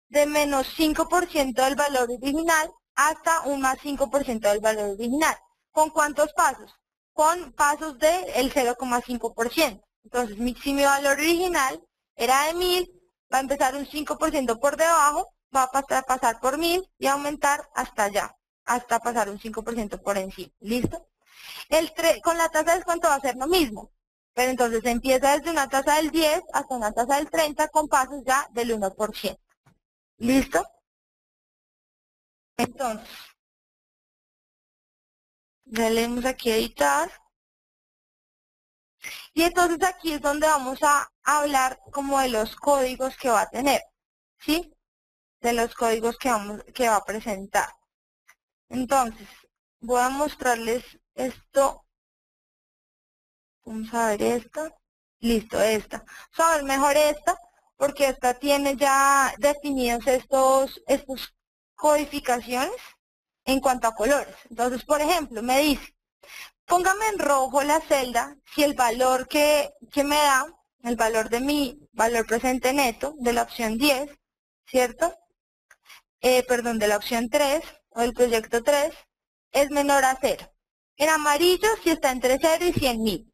de menos 5% del valor original hasta un más 5% del valor original. ¿Con cuántos pasos? Con pasos del 0,5%. Entonces, si mi valor original era de 1000, va a empezar un 5% por debajo, va a pasar por 1000 y aumentar hasta allá, hasta pasar un 5% por encima. ¿Listo? Con la tasa de descuento va a ser lo mismo. Pero entonces empieza desde una tasa del 10 hasta una tasa del 30 con pasos ya del 1%. ¿Listo? Entonces, ya le damos aquí a editar. Y entonces aquí es donde vamos a hablar como de los códigos que va a tener, ¿sí? De los códigos que va a presentar. Entonces, voy a mostrarles esto. Vamos a ver esta. Listo, esta. Vamos a ver mejor esta, porque esta tiene ya definidos estos codificaciones en cuanto a colores. Entonces, por ejemplo, me dice, póngame en rojo la celda si el valor que me da, el valor de mi valor presente neto de la opción 10, ¿cierto? Perdón, de la opción 3 o del proyecto 3 es menor a 0. En amarillo si está entre 0 y 100.000.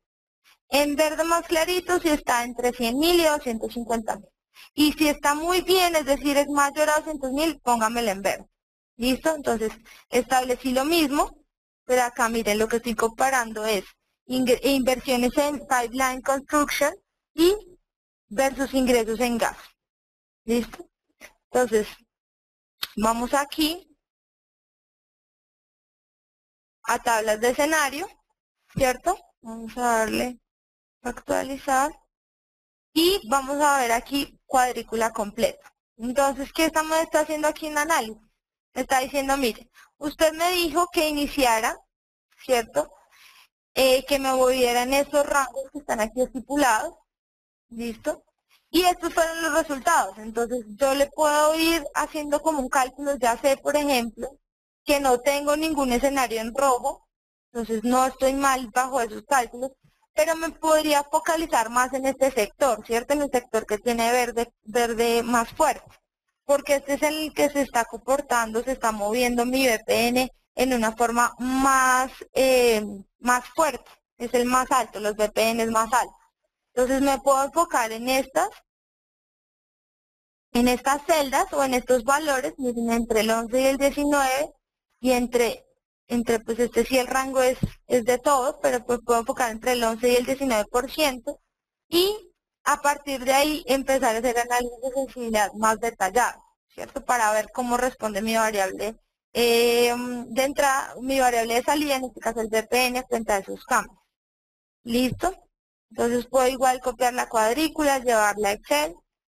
En verde más clarito si está entre 100.000 y 250.000. Y si está muy bien, es decir, es mayor a 200.000, póngamelo en verde. ¿Listo? Entonces, establecí lo mismo, pero acá miren, lo que estoy comparando es inversiones en pipeline construction y versus ingresos en gas. ¿Listo? Entonces, vamos aquí a tablas de escenario, ¿cierto? Vamos a darle a actualizar y vamos a ver aquí cuadrícula completa. Entonces, ¿qué está haciendo aquí en análisis? Está diciendo, mire, usted me dijo que iniciara, ¿cierto? Que me moviera en esos rangos que están aquí estipulados, ¿listo? Y estos fueron los resultados. Entonces, yo le puedo ir haciendo como un cálculo, ya sé, por ejemplo, que no tengo ningún escenario en rojo, entonces no estoy mal bajo esos cálculos, pero me podría focalizar más en este sector, ¿cierto? En el sector que tiene verde más fuerte, porque este es el que se está comportando, se está moviendo mi VPN en una forma más fuerte, es el más alto, los VPN es más alto. Entonces me puedo enfocar en estas celdas o en estos valores, miren, entre el 11 y el 19, y pues este sí el rango es de todo, pero pues puedo enfocar entre el 11 y el 19%, y a partir de ahí empezar a hacer análisis de sensibilidad más detallado, ¿cierto? Para ver cómo responde mi variable de entrada, mi variable de salida, en este caso el VPN, frente a esos cambios. ¿Listo? Entonces puedo igual copiar la cuadrícula, llevarla a Excel,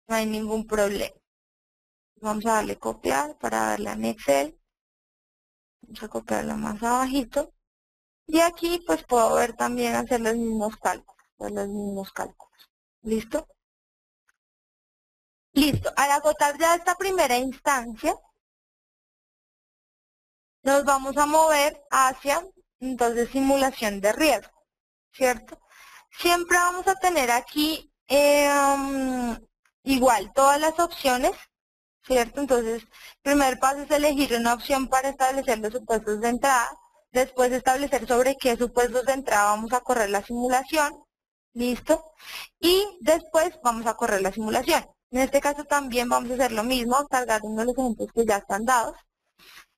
no hay ningún problema. Vamos a darle copiar para verla en Excel. Vamos a copiarla más abajito. Y aquí pues puedo ver también hacer los mismos cálculos. ¿Listo? Listo. Al agotar ya esta primera instancia, nos vamos a mover hacia, entonces, simulación de riesgo, ¿cierto? Siempre vamos a tener aquí igual todas las opciones, ¿cierto? Entonces, el primer paso es elegir una opción para establecer los supuestos de entrada, después establecer sobre qué supuestos de entrada vamos a correr la simulación, ¿listo? Y después vamos a correr la simulación. En este caso también vamos a hacer lo mismo, cargar uno de los ejemplos que ya están dados.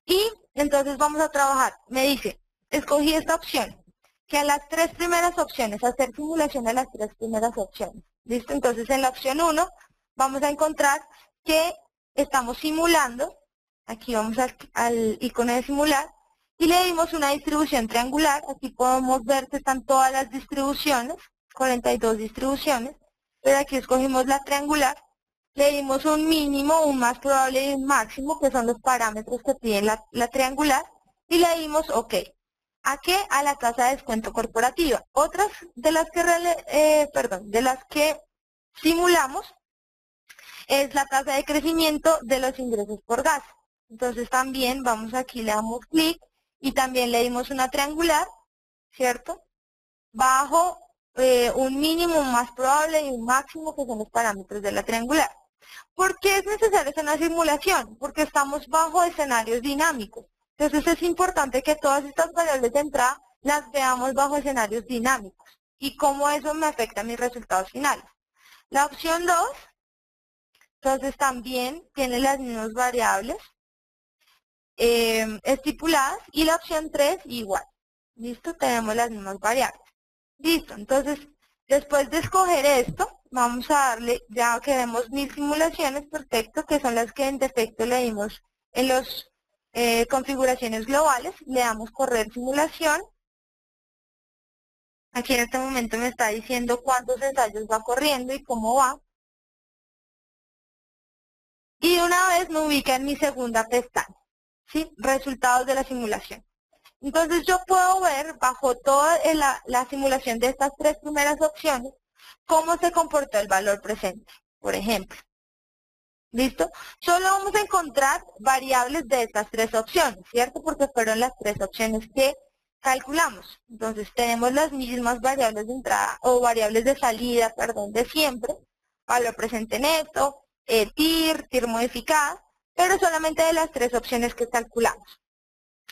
Y entonces vamos a trabajar. Me dice, escogí esta opción, que a las tres primeras opciones, hacer simulación a las tres primeras opciones. ¿Listo? Entonces en la opción 1 vamos a encontrar que estamos simulando, aquí vamos al icono de simular, y le dimos una distribución triangular, aquí podemos ver que están todas las distribuciones, 42 distribuciones, pero aquí escogimos la triangular, le dimos un mínimo, un más probable y un máximo, que son los parámetros que piden la triangular, y le dimos OK. ¿A qué? A la tasa de descuento corporativa. Otras de las que simulamos es la tasa de crecimiento de los ingresos por gas. Entonces también vamos aquí, le damos clic y también le dimos una triangular, ¿cierto? Bajo un mínimo, un más probable y un máximo, que son los parámetros de la triangular. ¿Por qué es necesaria una simulación? Porque estamos bajo escenarios dinámicos. Entonces es importante que todas estas variables de entrada las veamos bajo escenarios dinámicos y cómo eso me afecta a mis resultados finales. La opción 2, entonces también tiene las mismas variables estipuladas, y la opción 3 igual. ¿Listo? Tenemos las mismas variables. Listo, entonces después de escoger esto, vamos a darle, ya que vemos 1000 simulaciones, perfecto, que son las que en defecto le dimos en los configuraciones globales, le damos correr simulación. Aquí en este momento me está diciendo cuántos ensayos va corriendo y cómo va. Y de una vez me ubica en mi segunda pestaña, ¿sí? Resultados de la simulación. Entonces yo puedo ver bajo toda la simulación de estas tres primeras opciones cómo se comportó el valor presente, por ejemplo. ¿Listo? Solo vamos a encontrar variables de estas tres opciones, ¿cierto? Porque fueron las tres opciones que calculamos. Entonces tenemos las mismas variables de entrada o variables de salida, perdón, de siempre. Valor presente neto, TIR modificada, pero solamente de las tres opciones que calculamos.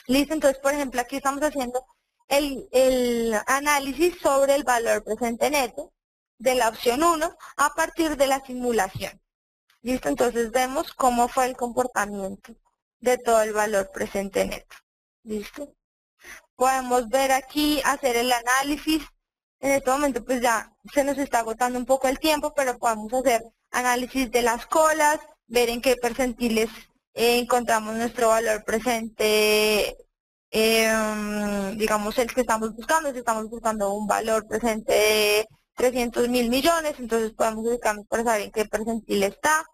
¿Listo? Entonces, por ejemplo, aquí estamos haciendo el análisis sobre el valor presente neto de la opción 1 a partir de la simulación. ¿Listo? Entonces vemos cómo fue el comportamiento de todo el valor presente neto. ¿Listo? Podemos ver aquí, hacer el análisis. En este momento pues ya se nos está agotando un poco el tiempo, pero podemos hacer análisis de las colas, ver en qué percentiles encontramos nuestro valor presente, digamos el que estamos buscando. Si estamos buscando un valor presente de 300.000 millones, entonces podemos ubicarnos para saber en qué percentil está.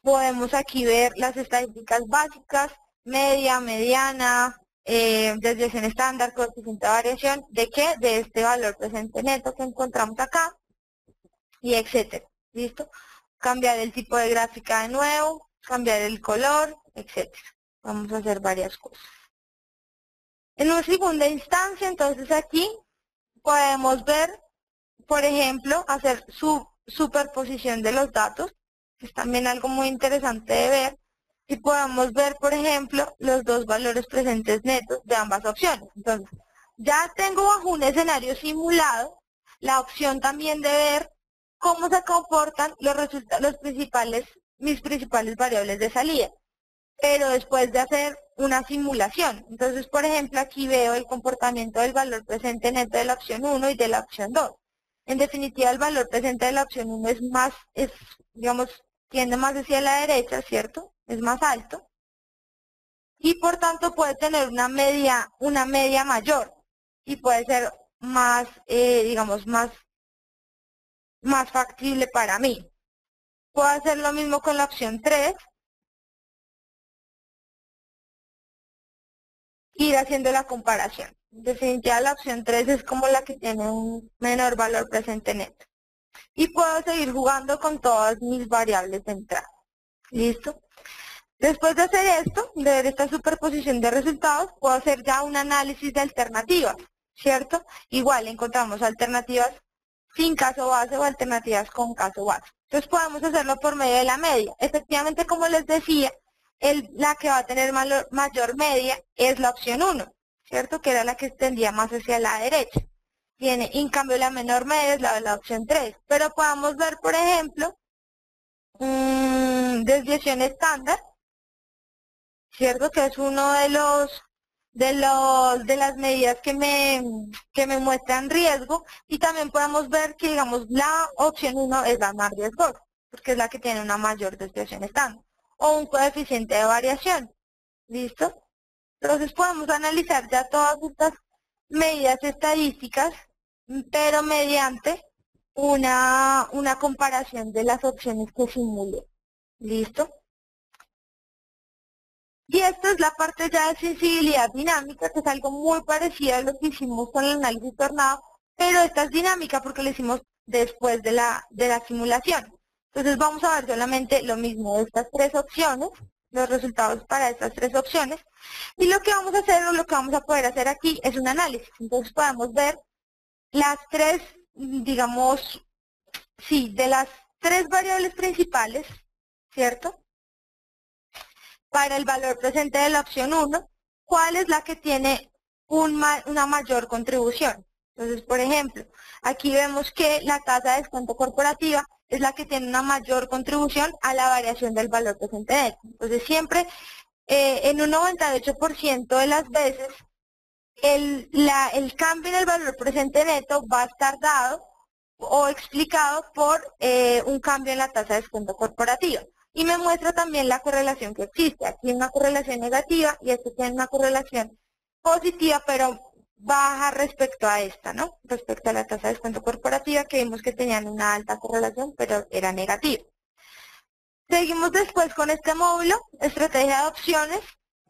Podemos aquí ver las estadísticas básicas, media, mediana, desviación estándar, coeficiente de variación, ¿de qué? De este valor presente neto que encontramos acá, y etcétera. ¿Listo? Cambiar el tipo de gráfica de nuevo, cambiar el color, etcétera. Vamos a hacer varias cosas. En una segunda instancia, entonces aquí podemos ver, por ejemplo, hacer su superposición de los datos, que es también algo muy interesante de ver. Y podemos ver, por ejemplo, los dos valores presentes netos de ambas opciones. Entonces, ya tengo bajo un escenario simulado la opción también de ver cómo se comportan mis principales variables de salida, pero después de hacer una simulación. Entonces, por ejemplo, aquí veo el comportamiento del valor presente neto de la opción 1 y de la opción 2. En definitiva, el valor presente de la opción 1 digamos, tiende más hacia la derecha, ¿cierto? Es más alto. Y por tanto puede tener una media mayor. Y puede ser más, digamos, más factible para mí. Puedo hacer lo mismo con la opción 3. Ir haciendo la comparación. En definitiva, la opción 3 es como la que tiene un menor valor presente neto. Y puedo seguir jugando con todas mis variables de entrada. ¿Listo? Después de hacer esto, de ver esta superposición de resultados, puedo hacer ya un análisis de alternativas, ¿cierto? Igual encontramos alternativas sin caso base o alternativas con caso base. Entonces podemos hacerlo por medio de la media. Efectivamente, como les decía, la que va a tener mayor media es la opción 1, ¿cierto? Que era la que tendía más hacia la derecha. En cambio, la menor media es la de la opción 3. Pero podemos ver, por ejemplo, desviación estándar, ¿cierto? Que es uno de las medidas que me muestran riesgo. Y también podemos ver que, digamos, la opción 1 es la más riesgosa, porque es la que tiene una mayor desviación estándar, o un coeficiente de variación. ¿Listo? Entonces podemos analizar ya todas estas medidas estadísticas, pero mediante una comparación de las opciones que simulé. ¿Listo? Y esta es la parte ya de sensibilidad dinámica, que es algo muy parecido a lo que hicimos con el análisis tornado, pero esta es dinámica porque lo hicimos después de la simulación. Entonces vamos a ver solamente lo mismo de estas tres opciones, los resultados para estas tres opciones, y lo que vamos a hacer o lo que vamos a poder hacer aquí es un análisis. Entonces podemos ver las tres, digamos, sí, de las tres variables principales, ¿cierto? Para el valor presente de la opción 1, ¿cuál es la que tiene una mayor contribución? Entonces, por ejemplo, aquí vemos que la tasa de descuento corporativa es la que tiene una mayor contribución a la variación del valor presente neto. Entonces, siempre en un 98% de las veces, el cambio en el valor presente neto va a estar dado o explicado por un cambio en la tasa de descuento corporativa. y me muestra también la correlación que existe. Aquí hay una correlación negativa y aquí tiene una correlación positiva, pero baja respecto a esta, ¿no? Respecto a la tasa de descuento corporativa, que vimos que tenían una alta correlación, pero era negativa. Seguimos después con este módulo, estrategia de opciones.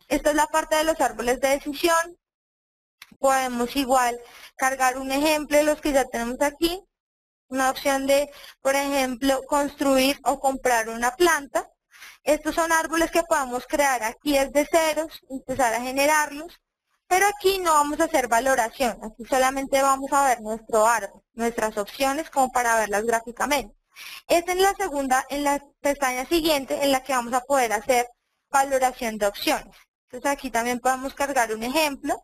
Esta es la parte de los árboles de decisión. Podemos igual cargar un ejemplo de los que ya tenemos aquí. Una opción de, por ejemplo, construir o comprar una planta. Estos son árboles que podemos crear aquí desde ceros, empezar a generarlos. Pero aquí no vamos a hacer valoración. Aquí solamente vamos a ver nuestro árbol, nuestras opciones como para verlas gráficamente. Es en la segunda, en la pestaña siguiente, en la que vamos a poder hacer valoración de opciones. Entonces aquí también podemos cargar un ejemplo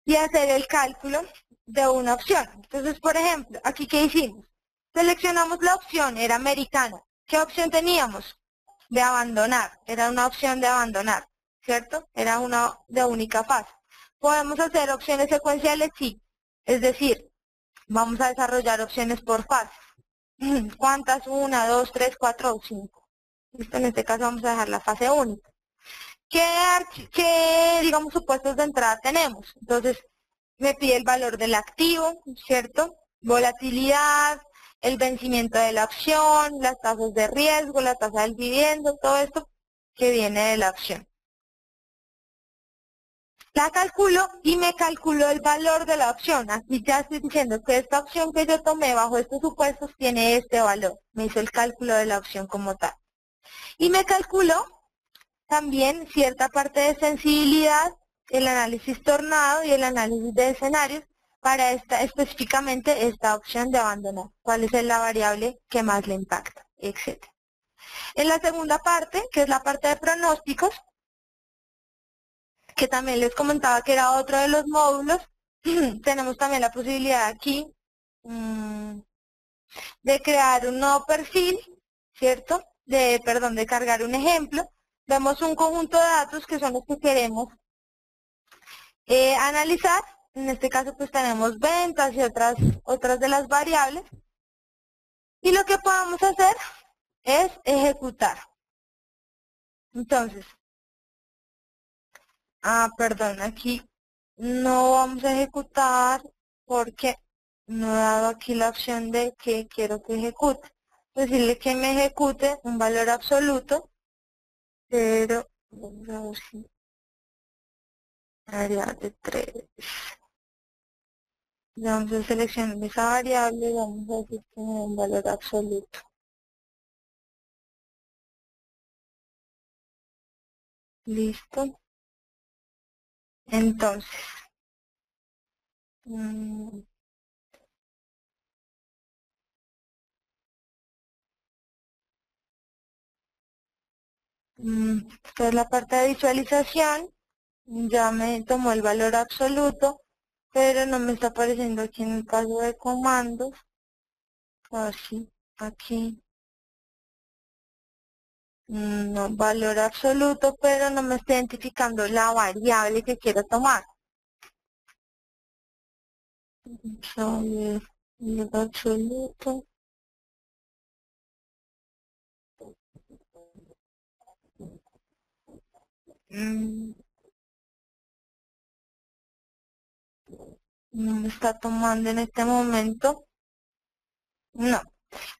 y hacer el cálculo de una opción. Entonces, por ejemplo, aquí ¿qué hicimos? Seleccionamos la opción, era americana. ¿Qué opción teníamos? De abandonar, era una opción de abandonar, ¿cierto? Era una de única fase. ¿Podemos hacer opciones secuenciales? Sí. Es decir, vamos a desarrollar opciones por fase. ¿Cuántas? 1, 2, 3, 4 o 5. Listo, en este caso vamos a dejar la fase única. ¿Qué, digamos, supuestos de entrada tenemos? Entonces, me pide el valor del activo, ¿cierto? Volatilidad, el vencimiento de la opción, las tasas de riesgo, la tasa del dividendo, todo esto que viene de la opción. La calculo y me calculo el valor de la opción. Aquí ya estoy diciendo que esta opción que yo tomé bajo estos supuestos tiene este valor. Me hizo el cálculo de la opción como tal. Y me calculó también cierta parte de sensibilidad, el análisis tornado y el análisis de escenarios para específicamente esta opción de abandonar. ¿Cuál es la variable que más le impacta? Etcétera. En la segunda parte, que es la parte de pronósticos, que también les comentaba que era otro de los módulos, tenemos también la posibilidad aquí de crear un nuevo perfil, ¿cierto? De cargar un ejemplo. Vemos un conjunto de datos que son los que queremos analizar. En este caso pues tenemos ventas y otras de las variables. Y lo que podemos hacer es ejecutar. Entonces, perdón, aquí no vamos a ejecutar porque no he dado aquí la opción de que quiero que ejecute. Decirle que me ejecute un valor absoluto, pero vamos a ver si variable 3. Vamos a seleccionar esa variable y vamos a decir que me da un valor absoluto. Listo. Entonces, esta es la parte de visualización. Ya me tomó el valor absoluto, pero no me está apareciendo aquí en el caso de comandos. Así, aquí. No, valor absoluto, pero no me está identificando la variable que quiero tomar. Vamos a ver, valor absoluto. No me está tomando en este momento. No.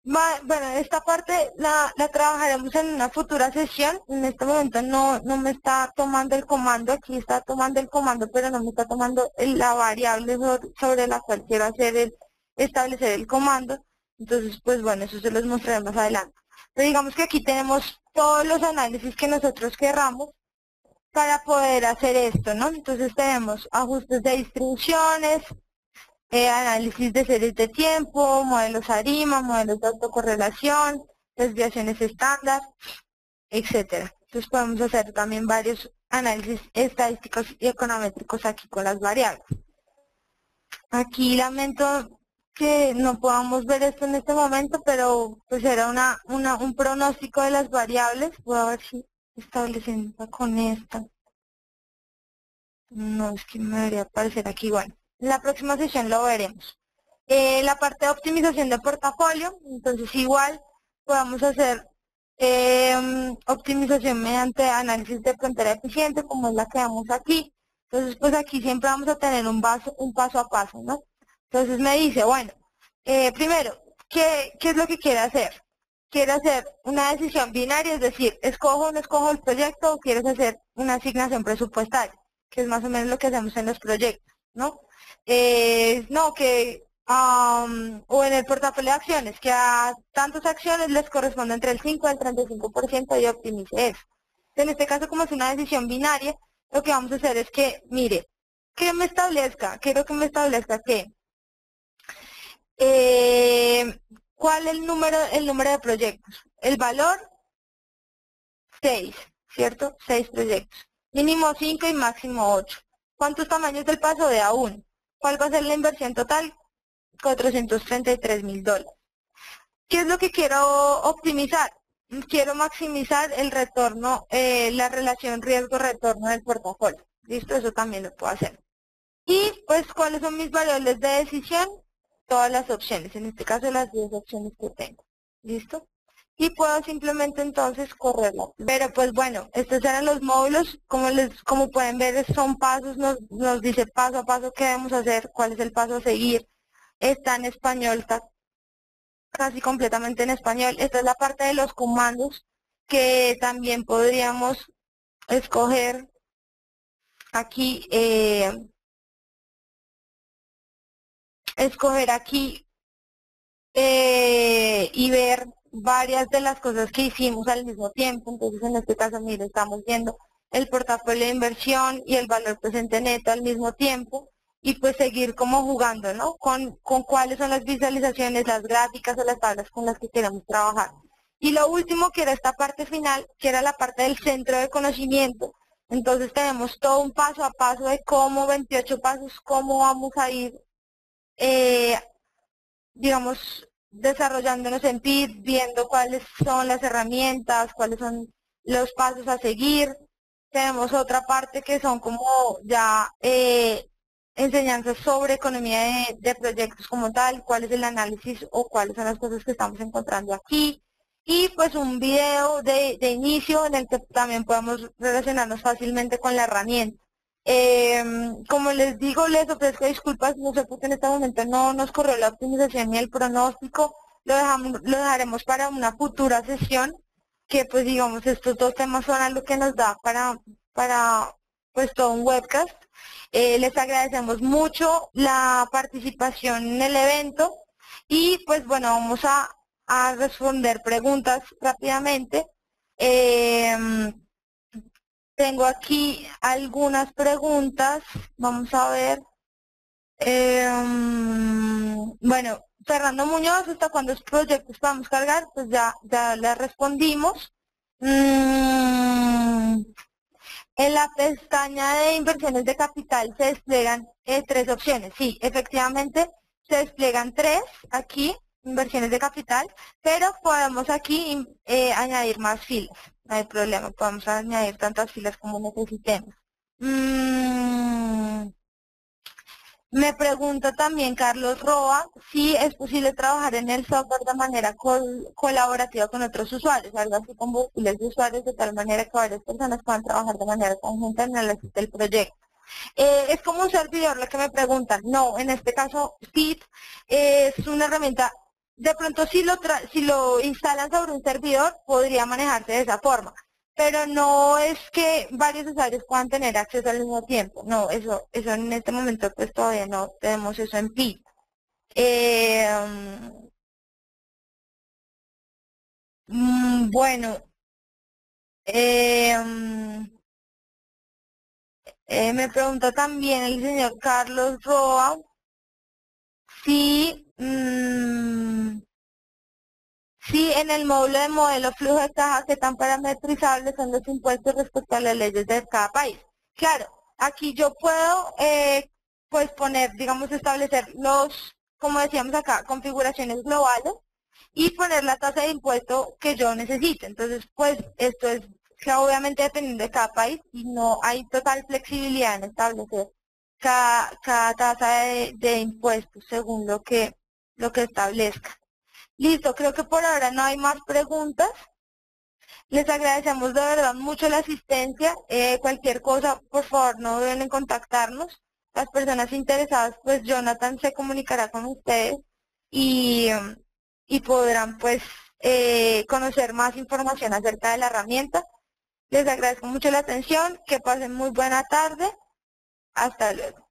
Bueno, esta parte la trabajaremos en una futura sesión. En este momento no me está tomando el comando. Aquí está tomando el comando, pero no me está tomando la variable sobre la cual quiero establecer el comando. Entonces, pues bueno, eso se los mostraré más adelante. Pero digamos que aquí tenemos todos los análisis que nosotros querramos para poder hacer esto, ¿no? Entonces tenemos ajustes de distribuciones, análisis de series de tiempo, modelos ARIMA, modelos de autocorrelación, desviaciones estándar, etcétera. Entonces podemos hacer también varios análisis estadísticos y econométricos aquí con las variables. Aquí lamento que no podamos ver esto en este momento, pero pues era un pronóstico de las variables. Voy a ver si estableciendo con esta. No, es que me debería aparecer aquí igual. En la próxima sesión lo veremos. La parte de optimización de portafolio, entonces igual podamos hacer optimización mediante análisis de frontera eficiente, como es la que vemos aquí. Entonces, pues aquí siempre vamos a tener un paso a paso, ¿no? Entonces me dice, bueno, primero, ¿qué es lo que quiere hacer? ¿Quiere hacer una decisión binaria, es decir, escojo o no escojo el proyecto, o quieres hacer una asignación presupuestaria, que es más o menos lo que hacemos en los proyectos, ¿no? No, que o en el portafolio de acciones, que a tantas acciones les corresponde entre el 5 y el 35% y optimice eso. En este caso, como es una decisión binaria, lo que vamos a hacer es que, mire, quiero que me establezca que, ¿cuál es el número de proyectos? El valor, 6, ¿cierto? 6 proyectos. Mínimo 5 y máximo 8. ¿Cuántos tamaños del paso de A1? ¿Cuál va a ser la inversión total? $433.000. ¿Qué es lo que quiero optimizar? Quiero maximizar el retorno, la relación riesgo-retorno del portafolio. ¿Listo? Eso también lo puedo hacer. Y pues, ¿cuáles son mis variables de decisión? Todas las opciones, en este caso las 10 opciones que tengo. ¿Listo? Y puedo simplemente entonces correrla. Pero pues bueno, estos eran los módulos. Como pueden ver, son pasos, nos dice paso a paso qué debemos hacer, cuál es el paso a seguir. Está en español, está casi completamente en español. Esta es la parte de los comandos que también podríamos escoger aquí, y ver varias de las cosas que hicimos al mismo tiempo. Entonces, en este caso, mire, estamos viendo el portafolio de inversión y el valor presente neto al mismo tiempo, y pues seguir como jugando, ¿no? Con cuáles son las visualizaciones, las gráficas o las tablas con las que queremos trabajar. Y lo último, que era esta parte final, que era la parte del centro de conocimiento. Entonces tenemos todo un paso a paso de cómo, 28 pasos, cómo vamos a ir, digamos, desarrollándonos en PIT, viendo cuáles son las herramientas, cuáles son los pasos a seguir. Tenemos otra parte que son como ya enseñanzas sobre economía de proyectos como tal, cuál es el análisis o cuáles son las cosas que estamos encontrando aquí. Y pues un video de inicio en el que también podemos relacionarnos fácilmente con la herramienta. Como les digo, les ofrezco disculpas, no sé por qué en este momento no nos corrió la optimización ni el pronóstico. Lo dejaremos para una futura sesión, que pues digamos estos dos temas son algo que nos da para pues todo un webcast. Les agradecemos mucho la participación en el evento, y pues bueno, vamos a responder preguntas rápidamente. Tengo aquí algunas preguntas, vamos a ver. Bueno, Fernando Muñoz, ¿hasta cuántos proyectos podemos cargar? Pues ya le respondimos. En la pestaña de inversiones de capital se despliegan 3 opciones. Sí, efectivamente se despliegan 3 aquí, inversiones de capital, pero podemos aquí añadir más filas. No hay problema, podemos añadir tantas filas como necesitemos. Me pregunta también Carlos Roa si es posible trabajar en el software de manera colaborativa con otros usuarios, algo así como perfiles de usuarios, de tal manera que varias personas puedan trabajar de manera conjunta en el éxito del proyecto. Es como un servidor lo que me preguntan. No, en este caso, Git es una herramienta. De pronto, si lo instalan sobre un servidor, podría manejarse de esa forma. Pero no es que varios usuarios puedan tener acceso al mismo tiempo. No, eso en este momento pues todavía no tenemos eso en Git. Bueno, me pregunta también el señor Carlos Roa si, si en el módulo de modelo flujo de caja, que tan parametrizables son los impuestos respecto a las leyes de cada país. Claro, aquí yo puedo pues poner, digamos, establecer como decíamos acá, configuraciones globales, y poner la tasa de impuesto que yo necesite. Entonces, pues esto es que obviamente dependiendo de cada país, y no hay total flexibilidad en establecer cada tasa de impuestos según lo que establezca. Listo, creo que por ahora no hay más preguntas. Les agradecemos de verdad mucho la asistencia. Cualquier cosa, por favor, no deben en contactarnos. Las personas interesadas, pues Jonathan se comunicará con ustedes y podrán pues conocer más información acerca de la herramienta. Les agradezco mucho la atención, que pasen muy buena tarde. Hasta luego.